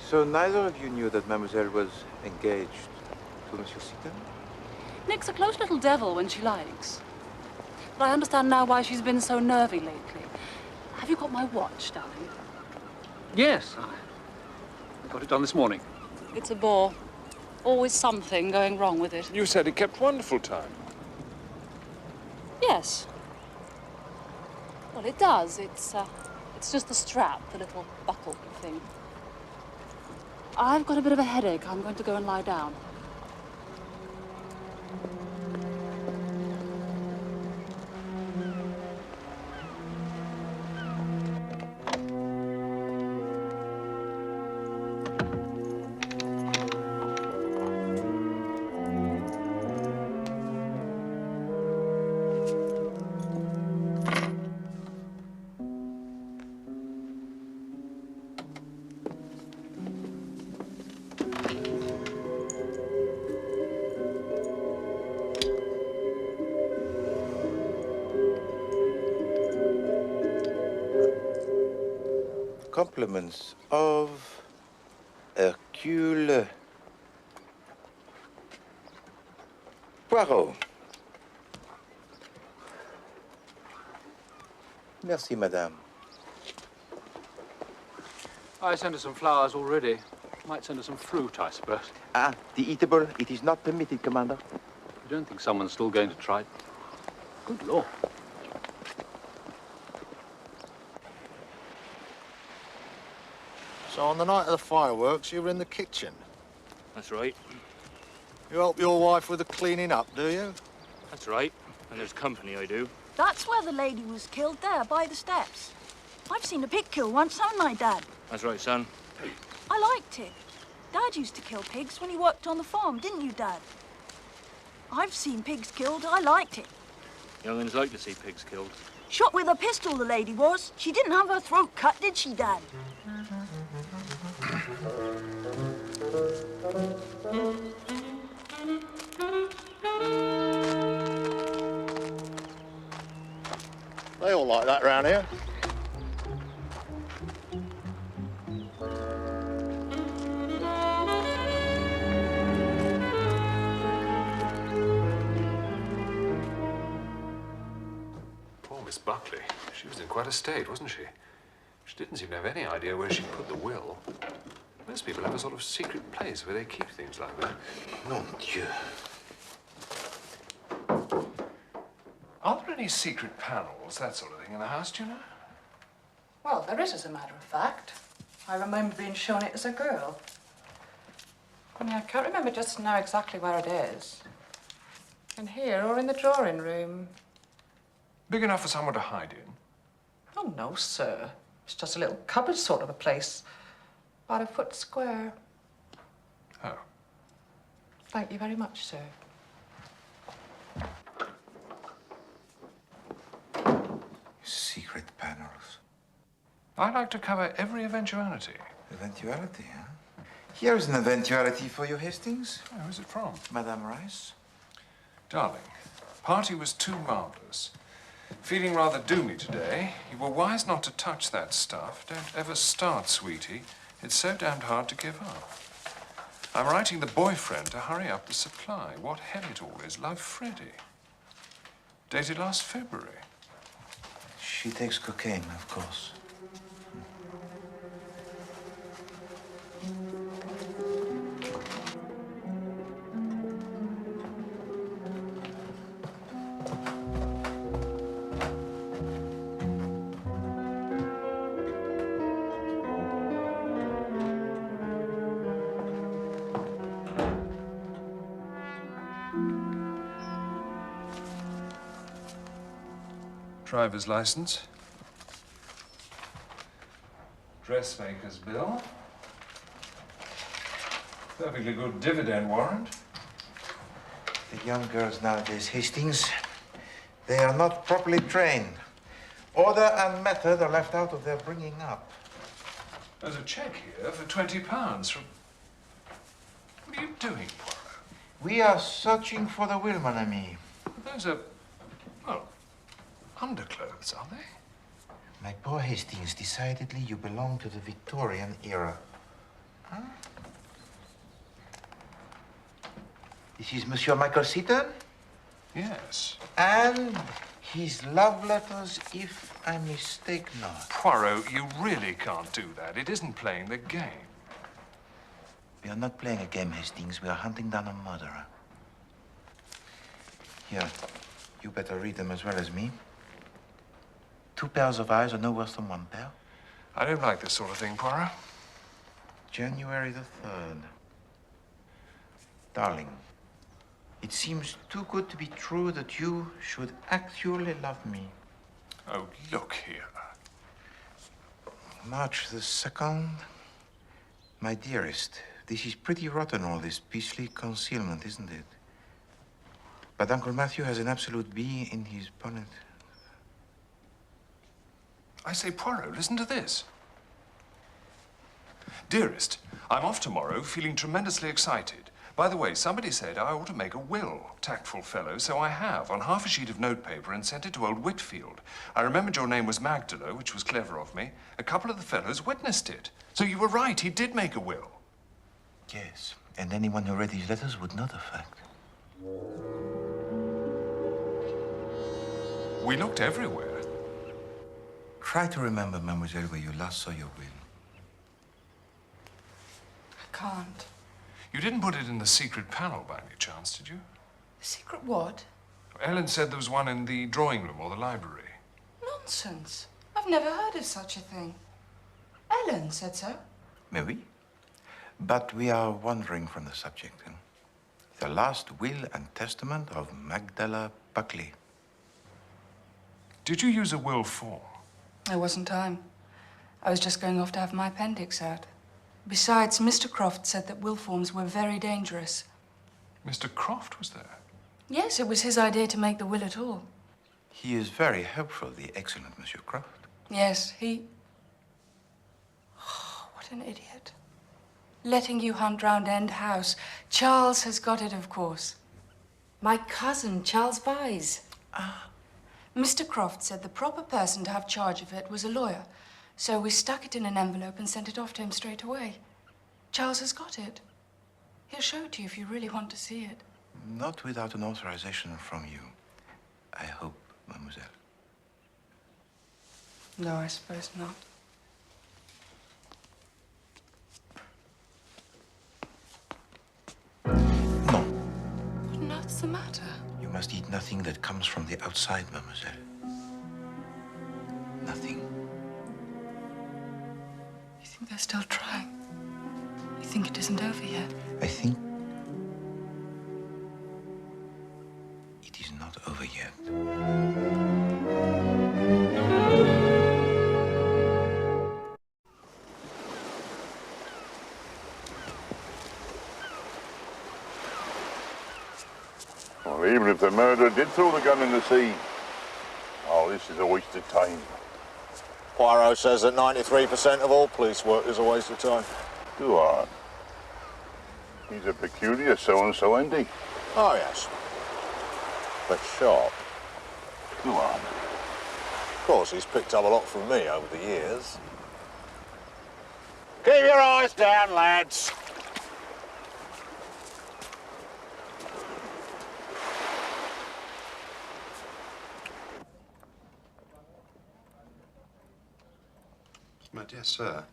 So neither of you knew that Mademoiselle was engaged to Monsieur Seaton? Nick's a close little devil when she likes. But I understand now why she's been so nervy lately. Have you got my watch, darling? Yes, I got it done this morning. It's a bore. Always something going wrong with it. You said it kept wonderful time. Yes. Well, it does. It's just the strap, the little buckle thing. I've got a bit of a headache. I'm going to go and lie down. Compliments of Hercule Poirot. Merci, madame. I sent her some flowers already. Might send her some fruit, I suppose. Ah, the eatable, it is not permitted, Commander. You don't think someone's still going to try it? Good Lord. So on the night of the fireworks, you were in the kitchen? That's right. You help your wife with the cleaning up, do you? That's right. And there's company, I do. That's where the lady was killed, there, by the steps. I've seen a pig killed once, haven't I, Dad? That's right, son. I liked it. Dad used to kill pigs when he worked on the farm, didn't you, Dad? I've seen pigs killed. I liked it. Young'uns like to see pigs killed. Shot with a pistol, the lady was. She didn't have her throat cut, did she, Dad? They all like that round here. Poor Miss Buckley. She was in quite a state, wasn't she? She didn't seem to have any idea where she'd put the will. Most people have a sort of secret place where they keep things like that. Mon Dieu. Are there any secret panels, that sort of thing, in the house, do you know? Well, there is, as a matter of fact. I remember being shown it as a girl. Only I can't remember just now exactly where it is. In here or in the drawing room. Big enough for someone to hide in? Oh, no, sir. It's just a little cupboard sort of a place. About a foot square. Oh. Thank you very much, sir. Secret panels. I like to cover every eventuality. Eventuality, huh? Here's an eventuality for you, Hastings. Oh, who's it from? Madame Rice. Darling, party was too marvelous. Feeling rather doomy today. You were wise not to touch that stuff. Don't ever start, sweetie. It's so damned hard to give up. I'm writing the boyfriend to hurry up the supply. What hell it all is. Love, Freddie. Dated last February. She takes cocaine, of course. Driver's license. Dressmaker's bill. Perfectly good dividend warrant. The young girls nowadays, Hastings, they are not properly trained. Order and method are left out of their bringing up. There's a cheque here for £20 from... What are you doing, Poirot? We are searching for the will, mon ami. Those are... well, underclothes, are they? My poor Hastings, decidedly you belong to the Victorian era. Huh? This is Monsieur Michael Seaton? Yes. And his love letters, if I mistake not. Poirot, you really can't do that. It isn't playing the game. We are not playing a game, Hastings. We are hunting down a murderer. Here, you better read them as well as me. 2 pairs of eyes are no worse than 1 pair. I don't like this sort of thing, Poirot. January the 3rd. Darling, it seems too good to be true that you should actually love me. Oh, look here. March the 2nd. My dearest, this is pretty rotten, all this beastly concealment, isn't it? But Uncle Matthew has an absolute bee in his bonnet. I say, Poirot, listen to this. Dearest, I'm off tomorrow, feeling tremendously excited. By the way, somebody said I ought to make a will. Tactful fellow, so I have, on half a sheet of notepaper, and sent it to old Whitfield. I remembered your name was Magdala, which was clever of me. A couple of the fellows witnessed it. So you were right, he did make a will. Yes, and anyone who read his letters would know the fact. We looked everywhere. Try to remember, mademoiselle, where you last saw your will. I can't. You didn't put it in the secret panel by any chance, did you? The secret what? Ellen said there was one in the drawing room or the library. Nonsense. I've never heard of such a thing. Ellen said so. Maybe. But we are wandering from the subject. The last will and testament of Magdala Buckley. Did you use a will form? There wasn't time. I was just going off to have my appendix out. Besides, Mr. Croft said that will forms were very dangerous. Mr. Croft was there? Yes, it was his idea to make the will at all. He is very helpful, the excellent Monsieur Croft. Yes, he... Oh, what an idiot. Letting you hunt round End House. Charles has got it, of course. My cousin, Charles Vyse. Ah. Mr. Croft said the proper person to have charge of it was a lawyer. So we stuck it in an envelope and sent it off to him straight away. Charles has got it. He'll show it to you if you really want to see it. Not without an authorization from you. I hope, mademoiselle. No, I suppose not. No. What on earth's the matter? You must eat nothing that comes from the outside, mademoiselle. Nothing. You think they're still trying? You think it isn't over yet? I think it is not over yet. Well, even if the murderer did throw the gun in the sea, oh, this is a waste of time. Poirot says that 93% of all police work is a waste of time. Go on. He's a peculiar so-and-so, isn't he? Oh, yes. But sharp. Go on. Of course, he's picked up a lot from me over the years. Keep your eyes down, lads. My dear sir,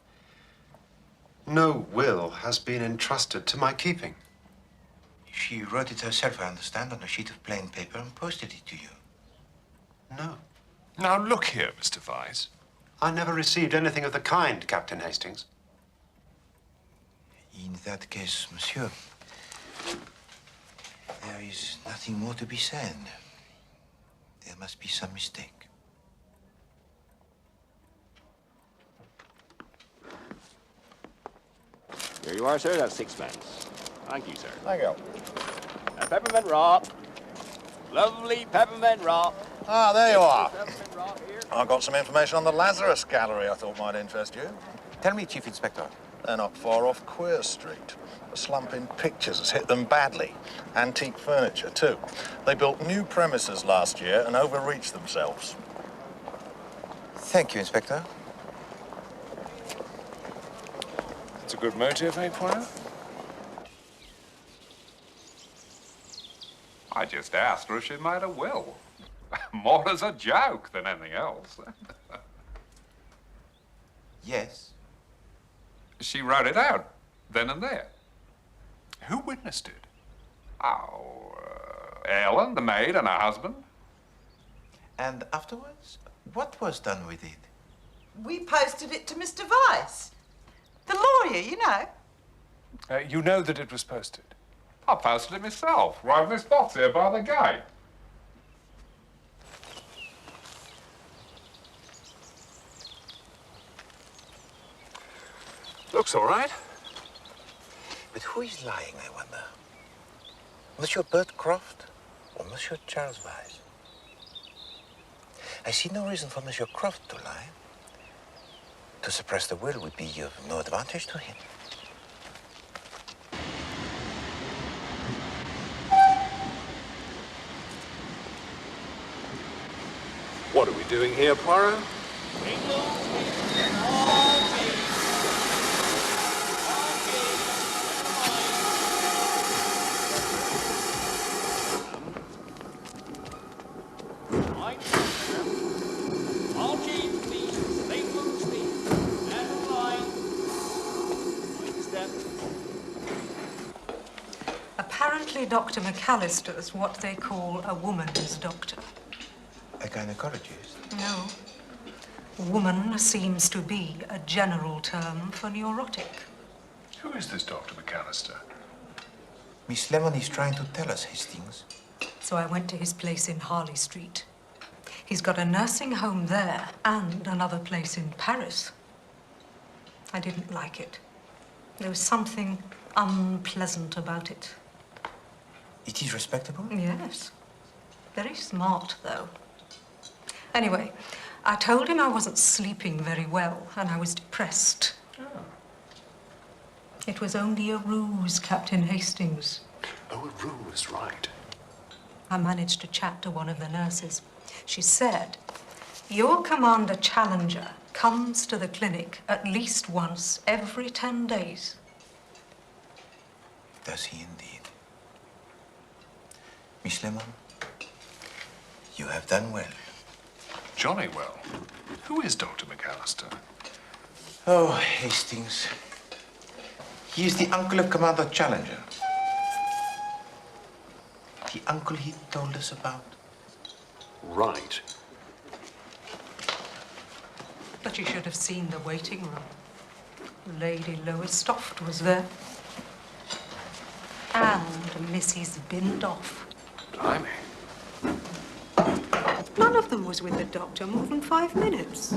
no will has been entrusted to my keeping. She wrote it herself, I understand, on a sheet of plain paper and posted it to you. No. Now, look here, Mr. Vyse. I never received anything of the kind, Captain Hastings. In that case, monsieur, there is nothing more to be said. There must be some mistake. Here you are, sir. That's sixpence. Thank you, sir. Thank you. A peppermint rock. Lovely peppermint rock. Ah, there you are. I've got some information on the Lazarus Gallery I thought might interest you. Tell me, Chief Inspector. They're not far off Queer Street. A slump in pictures has hit them badly. Antique furniture, too. They built new premises last year and overreached themselves. Thank you, Inspector. It's a good motive, eh, Poirot? I just asked her if she made a will. More as a joke than anything else. Yes. She wrote it out, then and there. Who witnessed it? Oh, Ellen, the maid, and her husband. And afterwards, what was done with it? We posted it to Mr. Vyse. The lawyer, you know. You know that it was posted? I posted it myself, right in this box here by the gate. Looks all right. But who is lying, I wonder? Monsieur Bert Croft or Monsieur Charles Vyse? I see no reason for Monsieur Croft to lie. To suppress the will would be of no advantage to him. What are we doing here, Poirot? Apparently, Dr. McAllister's what they call a woman's doctor. A gynecologist? No. Woman seems to be a general term for neurotic. Who is this Dr. McAllister? Miss Lemon is trying to tell us, Hastings. So I went to his place in Harley Street. He's got a nursing home there and another place in Paris. I didn't like it. There was something unpleasant about it. It is respectable? Yes. Very smart, though. Anyway, I told him I wasn't sleeping very well and I was depressed. Oh. It was only a ruse, Captain Hastings. Oh, a ruse, right. I managed to chat to one of the nurses. She said, your Commander Challenger comes to the clinic at least once every 10 days. Does he indeed? Miss Lemon, you have done well. Jolly well. Who is Dr. McAllister? Oh, Hastings. He is the uncle of Commander Challenger. The uncle he told us about. Right. But you should have seen the waiting room. Lady Lowestoft was there. And Mrs. Bindoff. Blimey. None of them was with the doctor more than 5 minutes.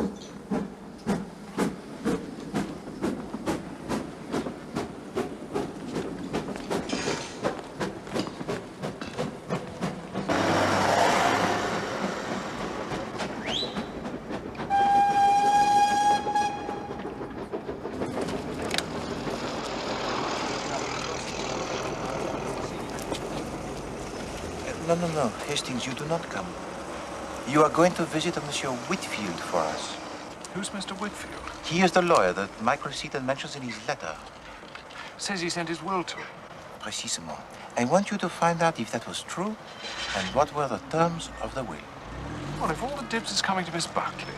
No. Hastings, you do not come. You are going to visit a Monsieur Whitfield for us. Who's Mr. Whitfield? He is the lawyer that Michael Seaton mentions in his letter. Says he sent his will to him. Precisement. I want you to find out if that was true and what were the terms of the will. Well, if all the dibs is coming to Miss Buckley,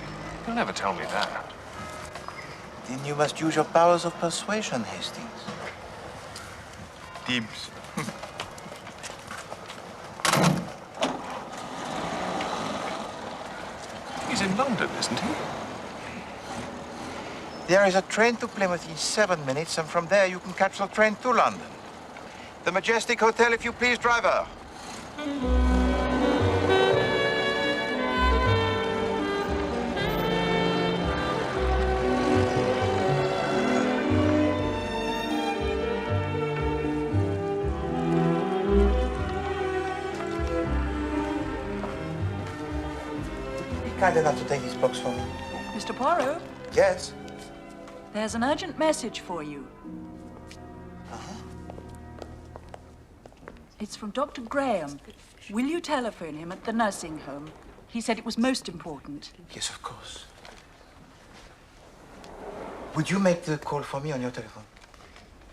you'll never tell me that. Then you must use your powers of persuasion, Hastings. Dibs. He's in London, isn't he? There is a train to Plymouth in 7 minutes, and from there you can catch the train to London. The Majestic Hotel, if you please, driver. Be kind enough to take this box for me. Mr. Poirot, Yes? there's an urgent message for you. It's from Dr. Graham. Will you telephone him at the nursing home? He said it was most important. Yes, of course. Would you make the call for me on your telephone?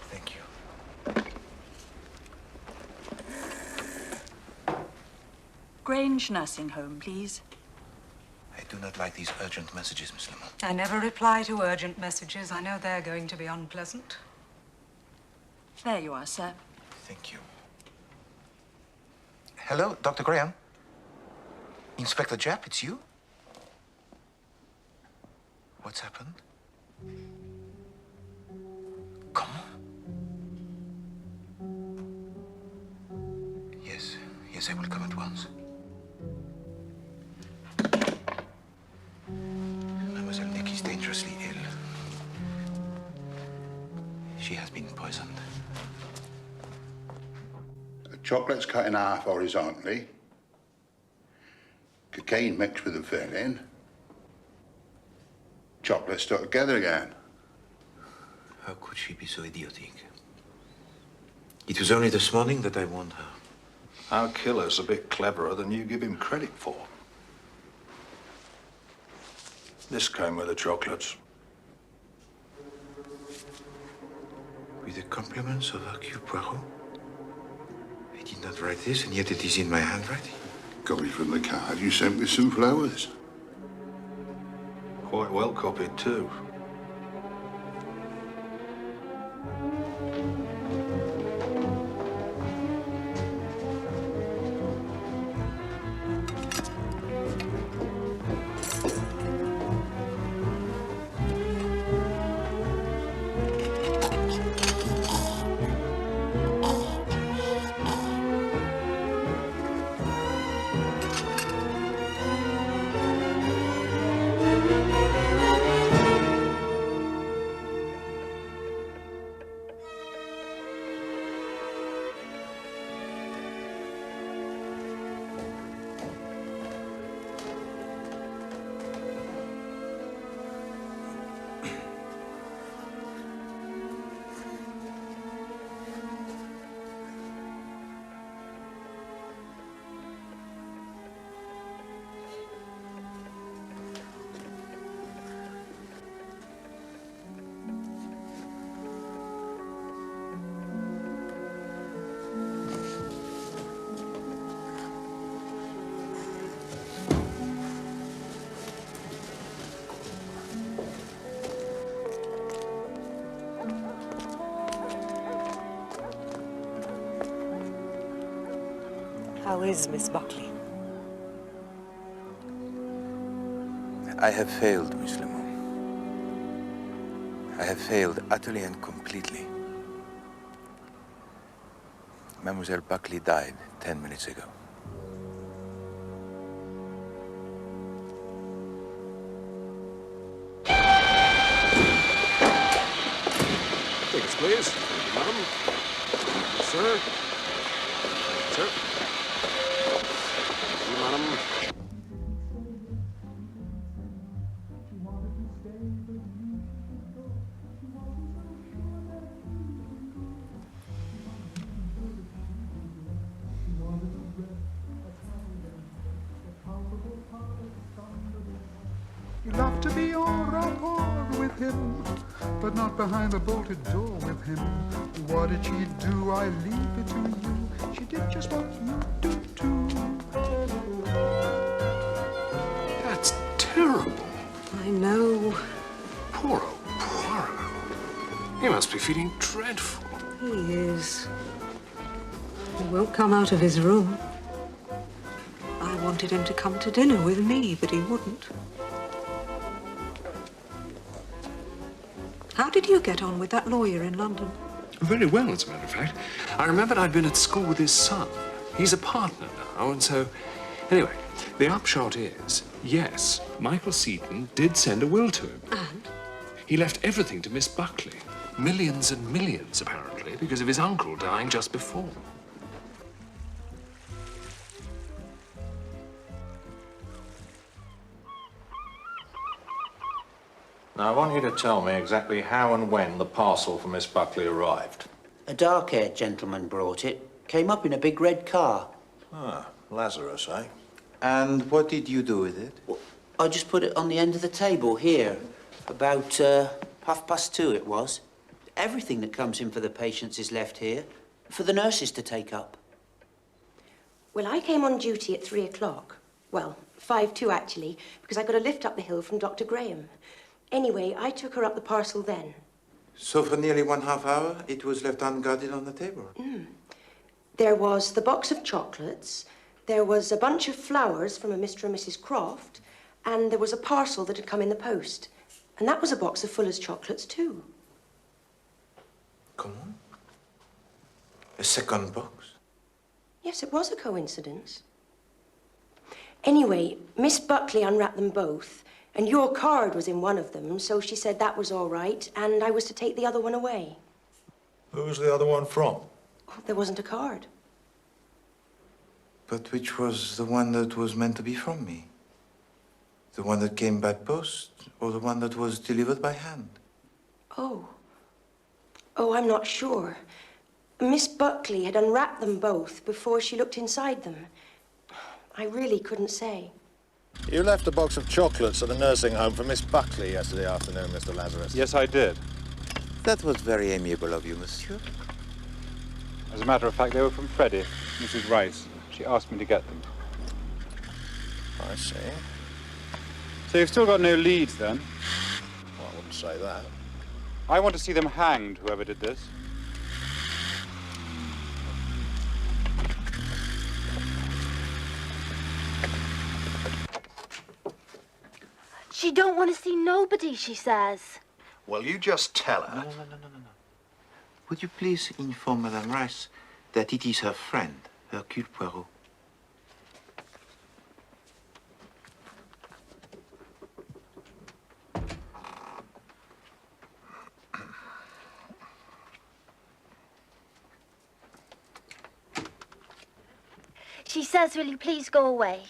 Thank you. Grange Nursing Home, please. I do not like these urgent messages, Miss Lamont. I never reply to urgent messages. I know they're going to be unpleasant. There you are, sir. Thank you. Hello, Dr. Graham? Inspector Japp, it's you? What's happened? Comment? Yes, I will come at once. Mademoiselle Nick is dangerously ill. She has been poisoned. The chocolate's cut in half horizontally. Cocaine mixed with the filling. Chocolate stuck together again. How could she be so idiotic? It was only this morning that I warned her. Our killer's a bit cleverer than you give him credit for. This came with the chocolates. With the compliments of Hercule Poirot? I did not write this, and yet it is in my handwriting. Copied from the card you sent with some flowers. Quite well copied, too. How is Miss Buckley? I have failed, Miss Lamont. I have failed utterly and completely. Mademoiselle Buckley died 10 minutes ago. Tickets, please. Madam. Sir. Sir. Madam. him, but not behind the bolted door with him. What did she do? I leave it to you. She did just what you do too. That's terrible. I know. Poor old Poirot. He must be feeling dreadful. He is. He won't come out of his room. I wanted him to come to dinner with me, but he wouldn't. How did you get on with that lawyer in London? Very well, as a matter of fact. I remembered I'd been at school with his son. He's a partner now, and so... Anyway, the upshot is, yes, Michael Seaton did send a will to him. And? He left everything to Miss Buckley. Millions and millions, apparently, because of his uncle dying just before. Now, I want you to tell me exactly how and when the parcel for Miss Buckley arrived. A dark-haired gentleman brought it. Came up in a big red car. Ah, Lazarus, eh? And what did you do with it? Well, I just put it on the end of the table here. About 2:30 it was. Everything that comes in for the patients is left here, for the nurses to take up. Well, I came on duty at 3 o'clock. Well, 5:02 actually, because I got a lift up the hill from Dr. Graham. Anyway, I took her up the parcel then. So for nearly 1/2 hour, it was left unguarded on the table? There was the box of chocolates, there was a bunch of flowers from a Mr. and Mrs. Croft, and there was a parcel that had come in the post. And that was a box of Fuller's chocolates, too. Come on. A second box? Yes, it was a coincidence. Anyway, Miss Buckley unwrapped them both, and your card was in one of them, so she said that was all right, and I was to take the other one away. Who was the other one from? Oh, there wasn't a card. But which was the one that was meant to be from me? The one that came by post, or the one that was delivered by hand? Oh. Oh, I'm not sure. Miss Buckley had unwrapped them both before she looked inside them. I really couldn't say. You left a box of chocolates at the nursing home for Miss Buckley yesterday afternoon, Mr. Lazarus. Yes, I did. That was very amiable of you, monsieur. As a matter of fact, they were from Freddie, Mrs. Rice. She asked me to get them. I see. So you've still got no leads, then? Well, I wouldn't say that. I want to see them hanged, whoever did this. She don't want to see nobody, she says. Well, you just tell her. No. Would you please inform Madame Rice that it is her friend, Hercule Poirot? She says, will you please go away?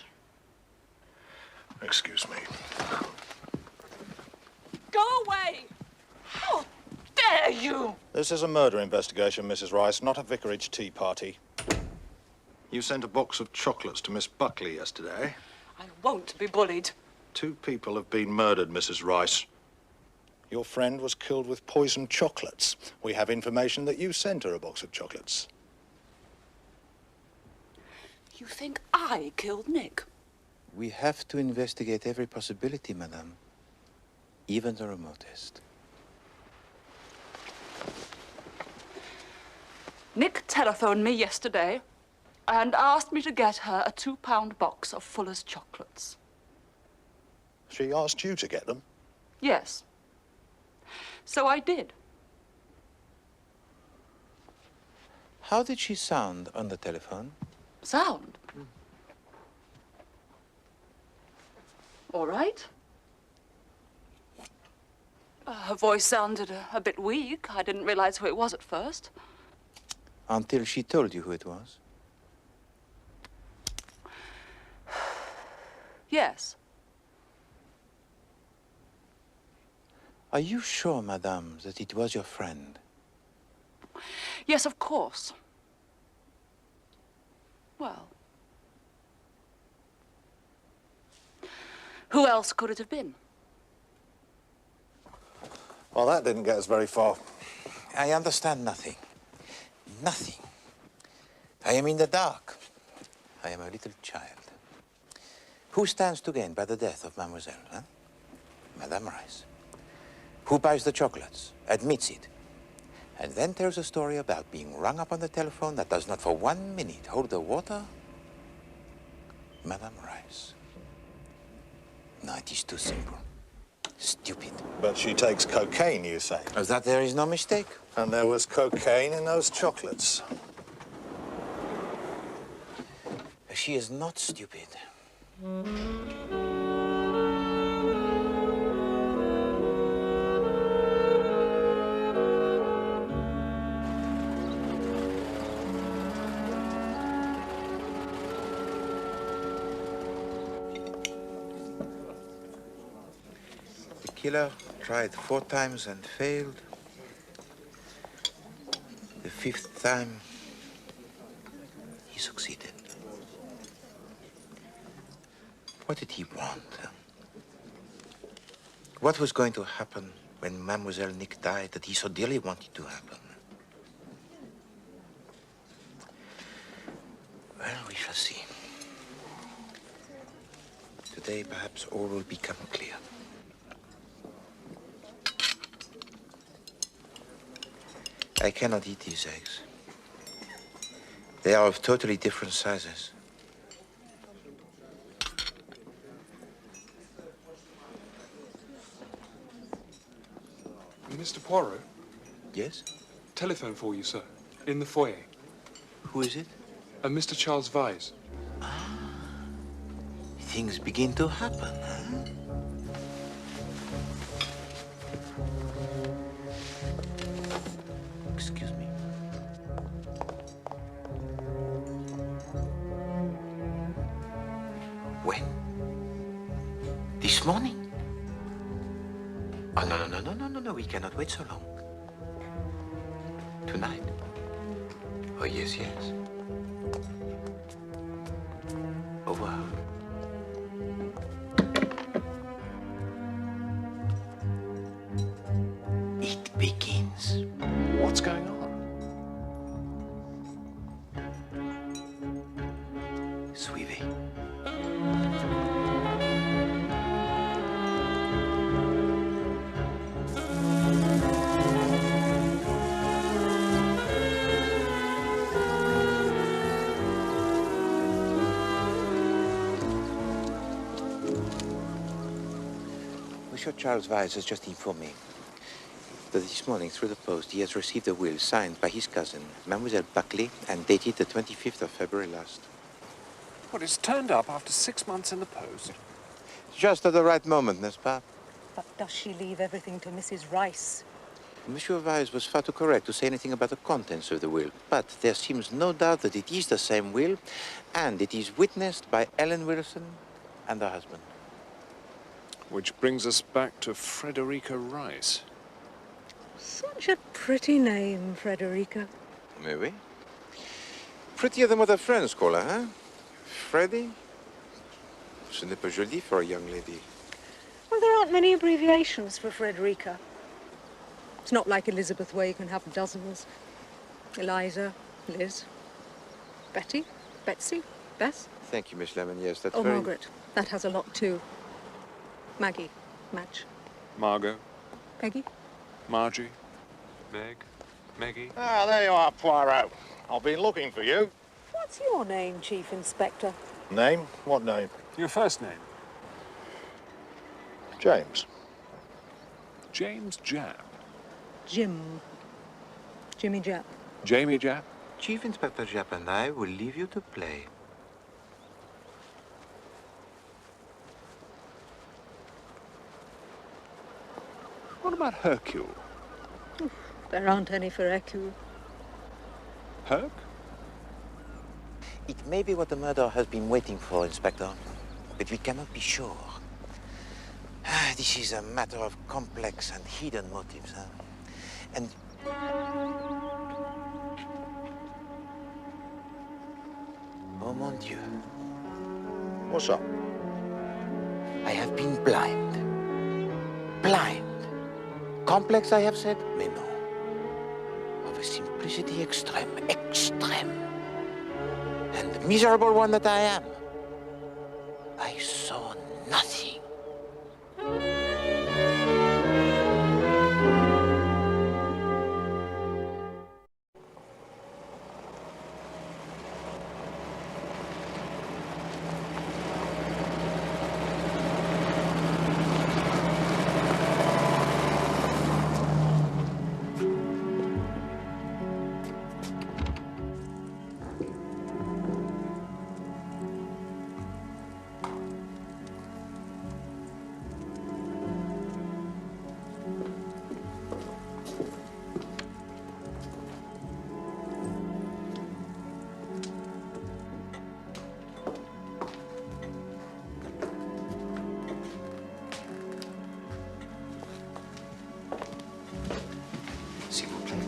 Excuse me. Go away! How dare you! This is a murder investigation, Mrs. Rice, not a vicarage tea party. You sent a box of chocolates to Miss Buckley yesterday. I won't be bullied. 2 people have been murdered, Mrs. Rice. Your friend was killed with poisoned chocolates. We have information that you sent her a box of chocolates. You think I killed Nick? We have to investigate every possibility, madame. Even the remotest. Nick telephoned me yesterday and asked me to get her a £2 box of Fuller's chocolates. She asked you to get them? Yes. So I did. How did she sound on the telephone? Sound? All right. Her voice sounded a bit weak. I didn't realize who it was at first. Until she told you who it was? Yes. Are you sure, madame, that it was your friend? Yes, of course. Well, who else could it have been? Well, that didn't get us very far. I understand nothing. Nothing. I am in the dark. I am a little child. Who stands to gain by the death of Mademoiselle, huh? Madame Rice. Who buys the chocolates, admits it, and then tells a story about being rung up on the telephone that does not for 1 minute hold the water? Madame Rice. No, it is too simple. Stupid. But she takes cocaine, you say? Of that there is no mistake. And there was cocaine in those chocolates. She is not stupid. The killer tried 4 times and failed. The 5th time, he succeeded. What did he want? What was going to happen when Mademoiselle Nick died that he so dearly wanted to happen? Well, we shall see. Today, perhaps all will become clear. I cannot eat these eggs. They are of totally different sizes. Mr. Poirot? Yes? Telephone for you, sir. In the foyer. Who is it? Mr. Charles Vyse. Things begin to happen, huh? Excuse me. When? This morning? Oh, no, we cannot wait so long. Tonight? Oh, yes. Au revoir. It begins. What's going on? Suivez. Monsieur Charles Vyse has just informed me that this morning, through the post, he has received a will signed by his cousin, Mademoiselle Buckley, and dated the 25th of February last. What, it's turned up after 6 months in the post? Just at the right moment, n'est-ce pas? But does she leave everything to Mrs. Rice? Monsieur Vyse was far too correct to say anything about the contents of the will, but there seems no doubt that it is the same will, and it is witnessed by Ellen Wilson and her husband. Which brings us back to Frederica Rice. Such a pretty name, Frederica. Mais oui. Prettier than what her friends call her, huh? Freddie? Ce n'est pas joli for a young lady. Well, there aren't many abbreviations for Frederica. It's not like Elizabeth, where you can have dozens. Eliza, Liz, Betty, Betsy, Bess. Thank you, Miss Lemon. Yes, that's Oh, very... Margaret. That has a lot, too. Maggie, Madge. Margot. Peggy. Margie. Meg. Meggie. Ah, there you are, Poirot. I've been looking for you. What's your name, Chief Inspector? Name? What name? Your first name? James. James Japp. Jim. Jimmy Japp. Jamie Japp? Chief Inspector Japp and I will leave you to play. What about Hercule? There aren't any for Hercule. Herc? It may be what the murderer has been waiting for, Inspector, but we cannot be sure. This is a matter of complex and hidden motives, huh? And... Oh, mon Dieu. What's up? I have been blind. Blind. Complex, I have said? Mais non. Of a simplicity extreme, extreme. And the miserable one that I am, I saw nothing. S'il vous plaît.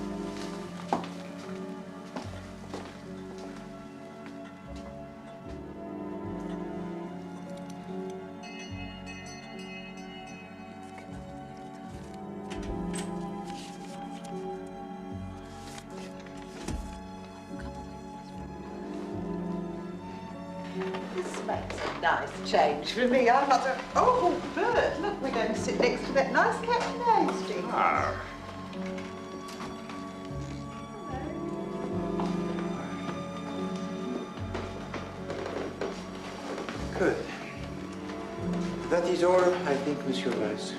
This makes a nice change for me. I'm not a... Oh, Bert, look, we're going to sit next to that nice Captain Hastings. Ah. Good. That is all, I think, Monsieur Weiss.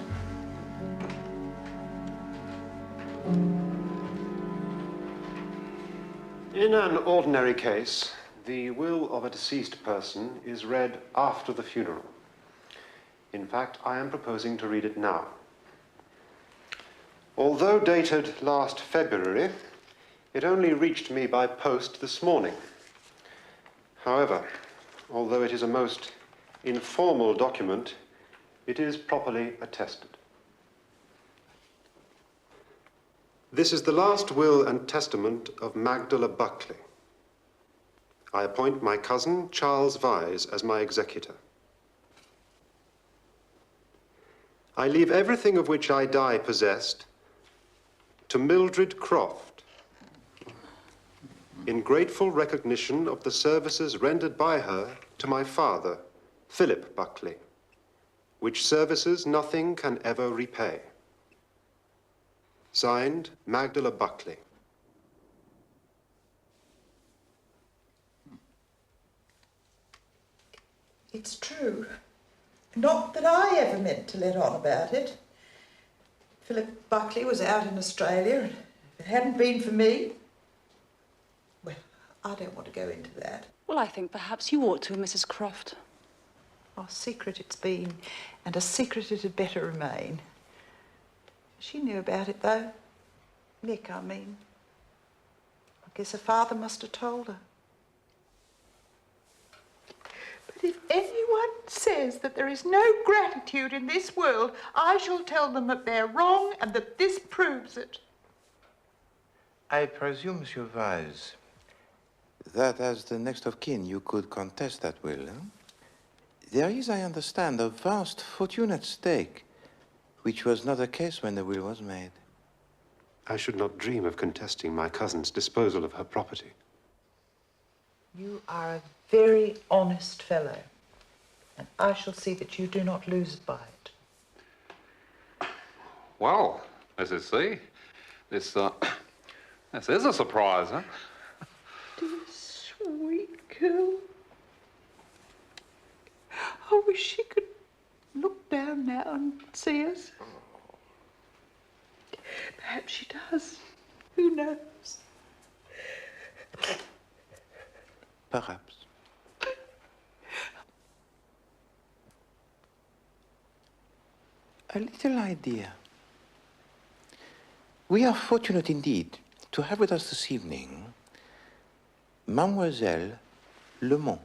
In an ordinary case, the will of a deceased person is read after the funeral. In fact, I am proposing to read it now. Although dated last February, it only reached me by post this morning. However, although it is a most informal document, it is properly attested. This is the last will and testament of Magdala Buckley. I appoint my cousin, Charles Vyse, as my executor. I leave everything of which I die possessed to Mildred Croft, in grateful recognition of the services rendered by her to my father, Philip Buckley, which services nothing can ever repay. Signed, Magdala Buckley. It's true. Not that I ever meant to let on about it. Philip Buckley was out in Australia, and if it hadn't been for me... Well, I don't want to go into that. Well, I think perhaps you ought to, Mrs. Croft. A secret it's been, and a secret it had better remain. She knew about it, though. Nick, I mean. I guess her father must have told her. But if anyone says that there is no gratitude in this world, I shall tell them that they're wrong and that this proves it. I presume, Monsieur Weiss, that as the next of kin you could contest that will, huh? There is, I understand, a vast fortune at stake, which was not the case when the will was made. I should not dream of contesting my cousin's disposal of her property. You are a very honest fellow, and I shall see that you do not lose by it. Well, Mrs. C, this is a surprise, huh? Dear sweet girl. I wish she could look down now and see us. Perhaps she does. Who knows? Perhaps. A little idea. We are fortunate indeed to have with us this evening Mademoiselle Lemont.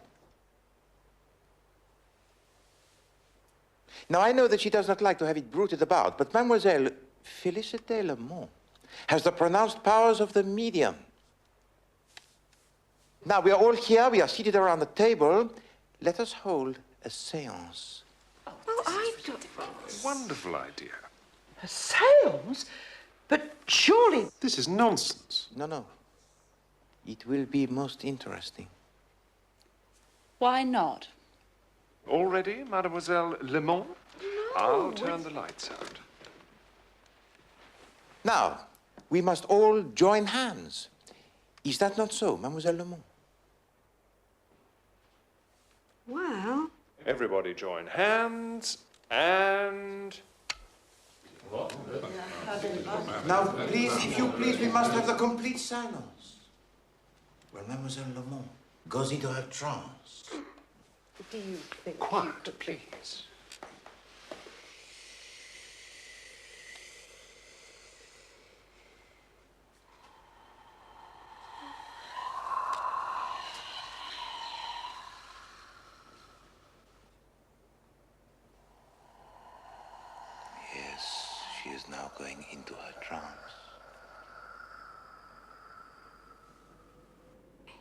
Now, I know that she does not like to have it bruited about, but Mademoiselle Félicité Lemont has the pronounced powers of the medium. Now, we are all here, we are seated around the table. Let us hold a séance. Well, I've got a wonderful idea. A séance? But surely... This is nonsense. No. It will be most interesting. Why not? Already, Mademoiselle Lemon? No. I'll turn the lights out. Now, we must all join hands. Is that not so, Mademoiselle Lemon? Well... Everybody join hands and... Now, please, if you please, we must have the complete silence. Well, Mademoiselle Lemon goes into her trance. Do you think... Quiet, please. Yes, she is now going into her trance.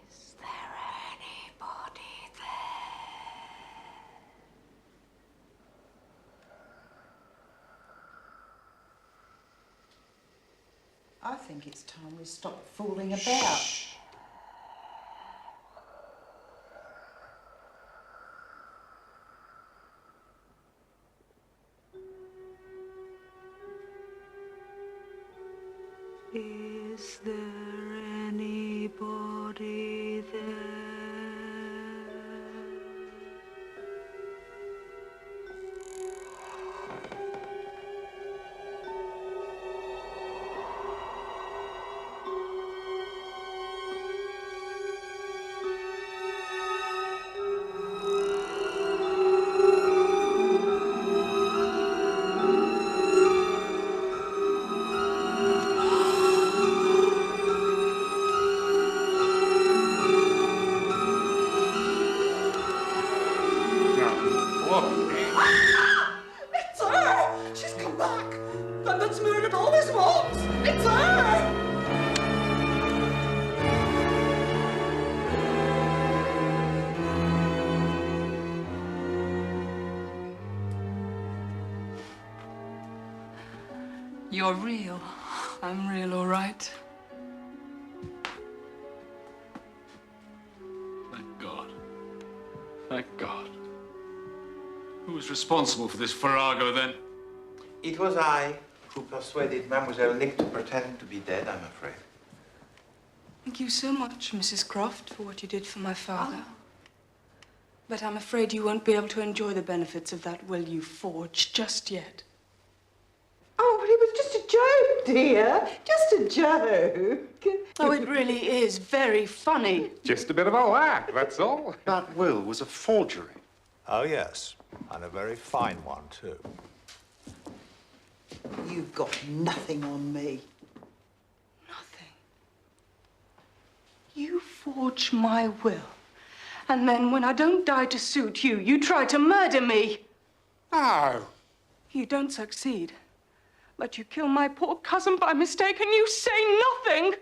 Is there anybody I think it's time we stop fooling about. Is there anybody there? It's her! She's come back! The that's murdered all his wolves! It's her! You're real. I'm real, all right. Thank God. Thank God. Who was responsible for this farrago, then? It was I who persuaded Mademoiselle Nick to pretend to be dead, I'm afraid. Thank you so much, Mrs. Croft, for what you did for my father. But I'm afraid you won't be able to enjoy the benefits of that will you forged just yet. Oh, but it was just a joke, dear. Just a joke. Oh, it really is very funny. Just a bit of a laugh, that's all. That will was a forgery. Oh, yes. And a very fine one, too. You've got nothing on me. Nothing. You forge my will. And then when I don't die to suit you, you try to murder me. No. You don't succeed. But you kill my poor cousin by mistake and you say nothing.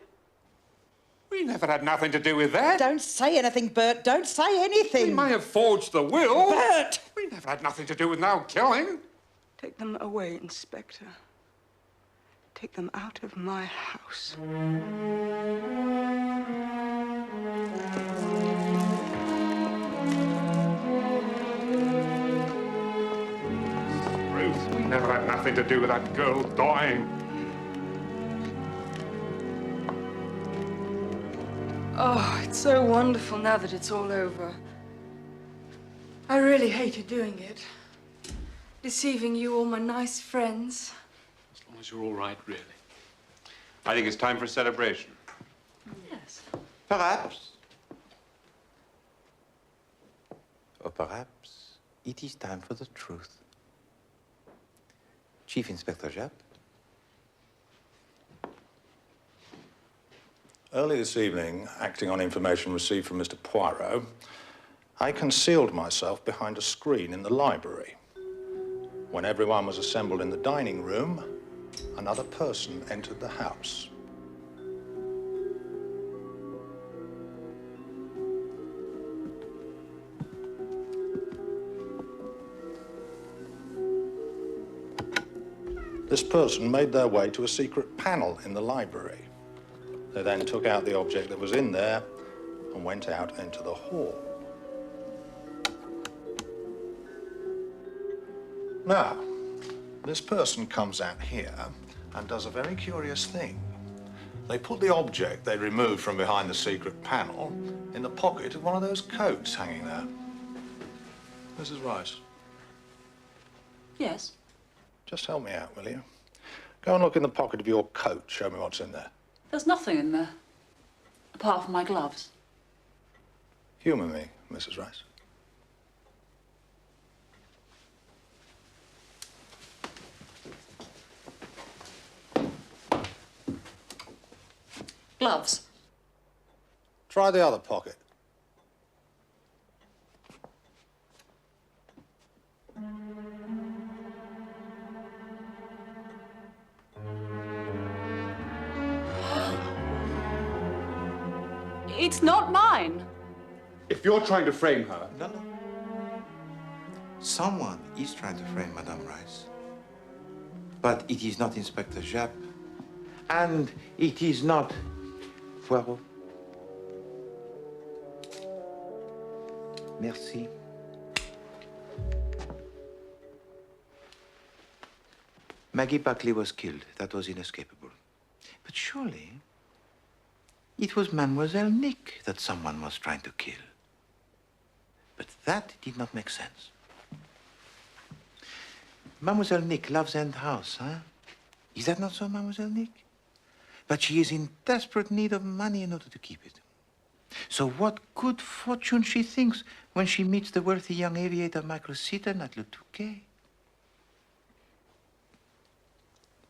We never had nothing to do with that. Don't say anything, Bert. Don't say anything. We may have forged the will. Bert! We never had nothing to do with no killing. Take them away, Inspector. Take them out of my house. Ruth, we never had nothing to do with that girl dying. Oh, it's so wonderful now that it's all over. I really hated doing it. Deceiving you, all my nice friends. As long as you're all right, really. I think it's time for a celebration. Yes. Perhaps. Or perhaps it is time for the truth. Chief Inspector Japp. Early this evening, acting on information received from Mr. Poirot, I concealed myself behind a screen in the library. When everyone was assembled in the dining room, another person entered the house. This person made their way to a secret panel in the library. They then took out the object that was in there and went out into the hall. Now, this person comes out here and does a very curious thing. They put the object they removed from behind the secret panel in the pocket of one of those coats hanging there. Mrs. Rice. Yes. Just help me out, will you? Go and look in the pocket of your coat. Show me what's in there. There's nothing in there, apart from my gloves. Humour me, Mrs. Rice. Gloves. Try the other pocket. It's not mine. If you're trying to frame her... No. Someone is trying to frame Madame Rice. But it is not Inspector Japp. And it is not Poirot. Merci. Maggie Buckley was killed. That was inescapable. But surely, it was Mademoiselle Nick that someone was trying to kill. But that did not make sense. Mademoiselle Nick loves End House, huh? Is that not so, Mademoiselle Nick? But she is in desperate need of money in order to keep it. So what good fortune she thinks when she meets the wealthy young aviator Michael Seaton at Le Touquet.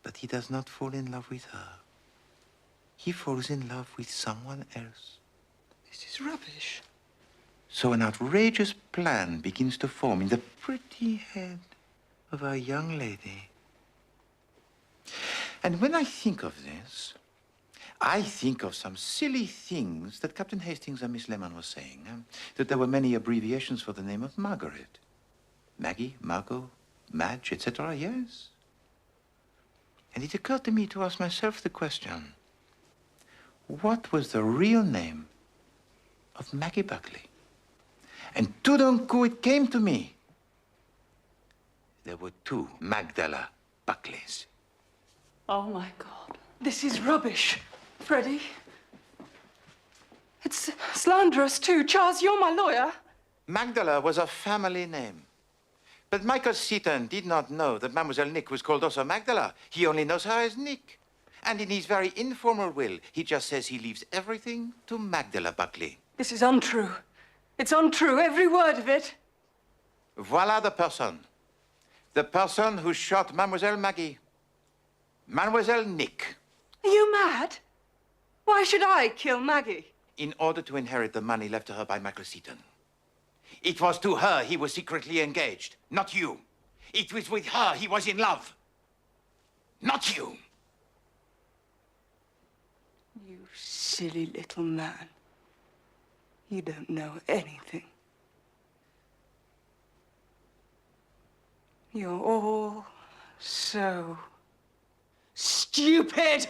But he does not fall in love with her. He falls in love with someone else. This is rubbish. So an outrageous plan begins to form in the pretty head of our young lady. And when I think of this, I think of some silly things that Captain Hastings and Miss Lemon were saying. That there were many abbreviations for the name of Margaret. Maggie, Margot, Madge, etc., yes. And it occurred to me to ask myself the question, what was the real name of Maggie Buckley? And tout d'un coup it came to me. There were two Magdala Buckleys. Oh, my God. This is rubbish, Freddie. It's slanderous, too. Charles, you're my lawyer. Magdala was a family name. But Michael Seaton did not know that Mademoiselle Nick was called also Magdala. He only knows her as Nick. And in his very informal will, he just says he leaves everything to Magdala Buckley. This is untrue. It's untrue, every word of it. Voila the person. The person who shot Mademoiselle Maggie. Mademoiselle Nick. Are you mad? Why should I kill Maggie? In order to inherit the money left to her by Michael Seaton. It was to her he was secretly engaged, not you. It was with her he was in love, not you. You silly little man. You don't know anything. You're all so stupid.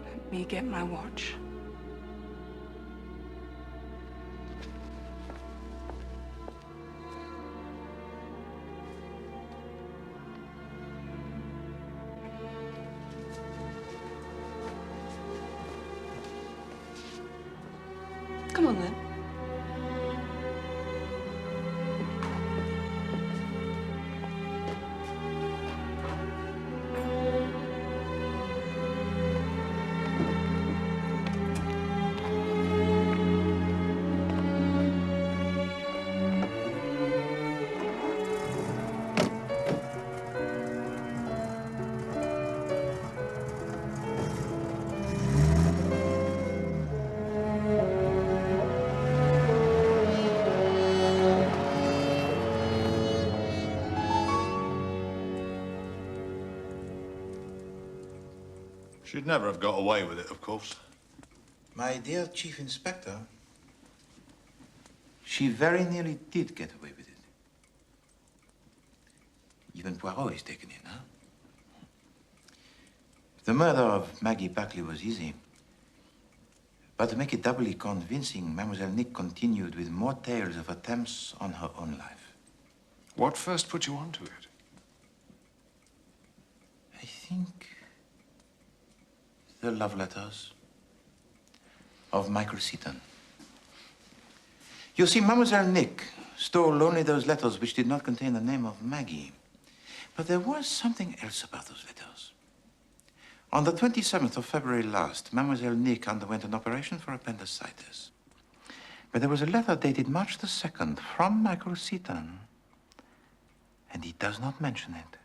Let me get my watch. Come on, then. She'd never have got away with it, of course. My dear Chief Inspector, She very nearly did get away with it. Even Poirot is taken in, huh? The murder of Maggie Buckley was easy. But to make it doubly convincing, Mademoiselle Nick continued with more tales of attempts on her own life. What first put you onto it? I think the love letters of Michael Seton. You see, Mademoiselle Nick stole only those letters which did not contain the name of Maggie. But there was something else about those letters. On the 27th of February last, Mademoiselle Nick underwent an operation for appendicitis. But there was a letter dated March the 2nd from Michael Seton, and he does not mention it.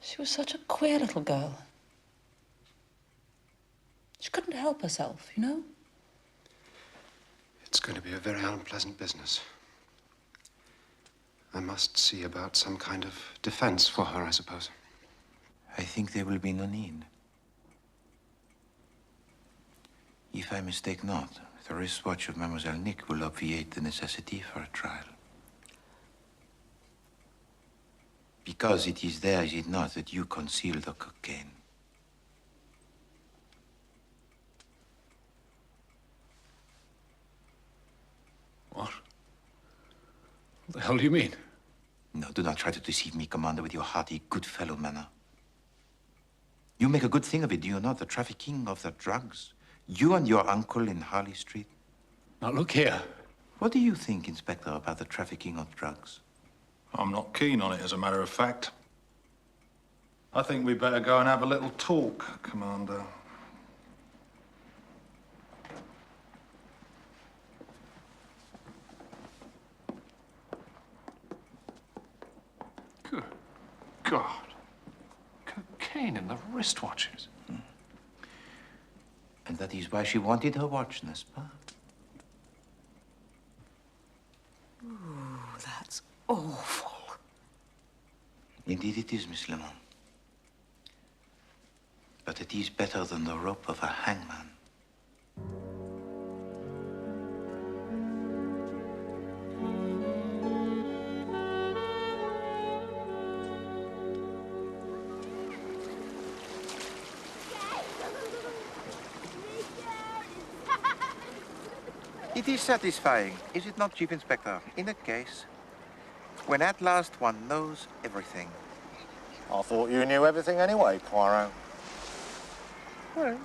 She was such a queer little girl. She couldn't help herself, you know? It's going to be a very unpleasant business. I must see about some kind of defense for her, I suppose. I think there will be no need. If I mistake not, the wristwatch of Mademoiselle Nick will obviate the necessity for a trial. Because it is there, is it not, that you conceal the cocaine? What? What the hell do you mean? No, do not try to deceive me, Commander, with your hearty, good fellow manner. You make a good thing of it, do you not? The trafficking of the drugs. You and your uncle in Harley Street. Now, look here. What do you think, Inspector, about the trafficking of drugs? I'm not keen on it, as a matter of fact. I think we'd better go and have a little talk, Commander. Good God. Cocaine in the wristwatches. And that is why she wanted her watch, n'est-ce pas? Ooh, that's awful. Indeed it is, Miss Lemon. But it is better than the rope of a hangman. It is satisfying, is it not, Chief Inspector? In a case when at last one knows everything. I thought you knew everything anyway, Poirot. Well.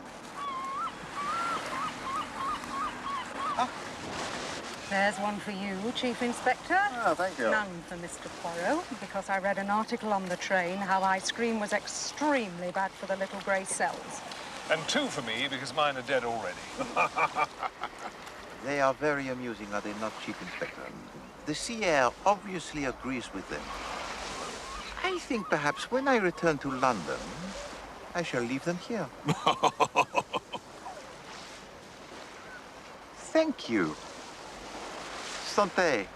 There's one for you, Chief Inspector. Oh, thank you. None for Mr. Poirot, because I read an article on the train how ice cream was extremely bad for the little grey cells. And 2 for me, because mine are dead already. They are very amusing, are they not, Chief Inspector? The sea air obviously agrees with them. I think perhaps when I return to London, I shall leave them here. Thank you. Santé.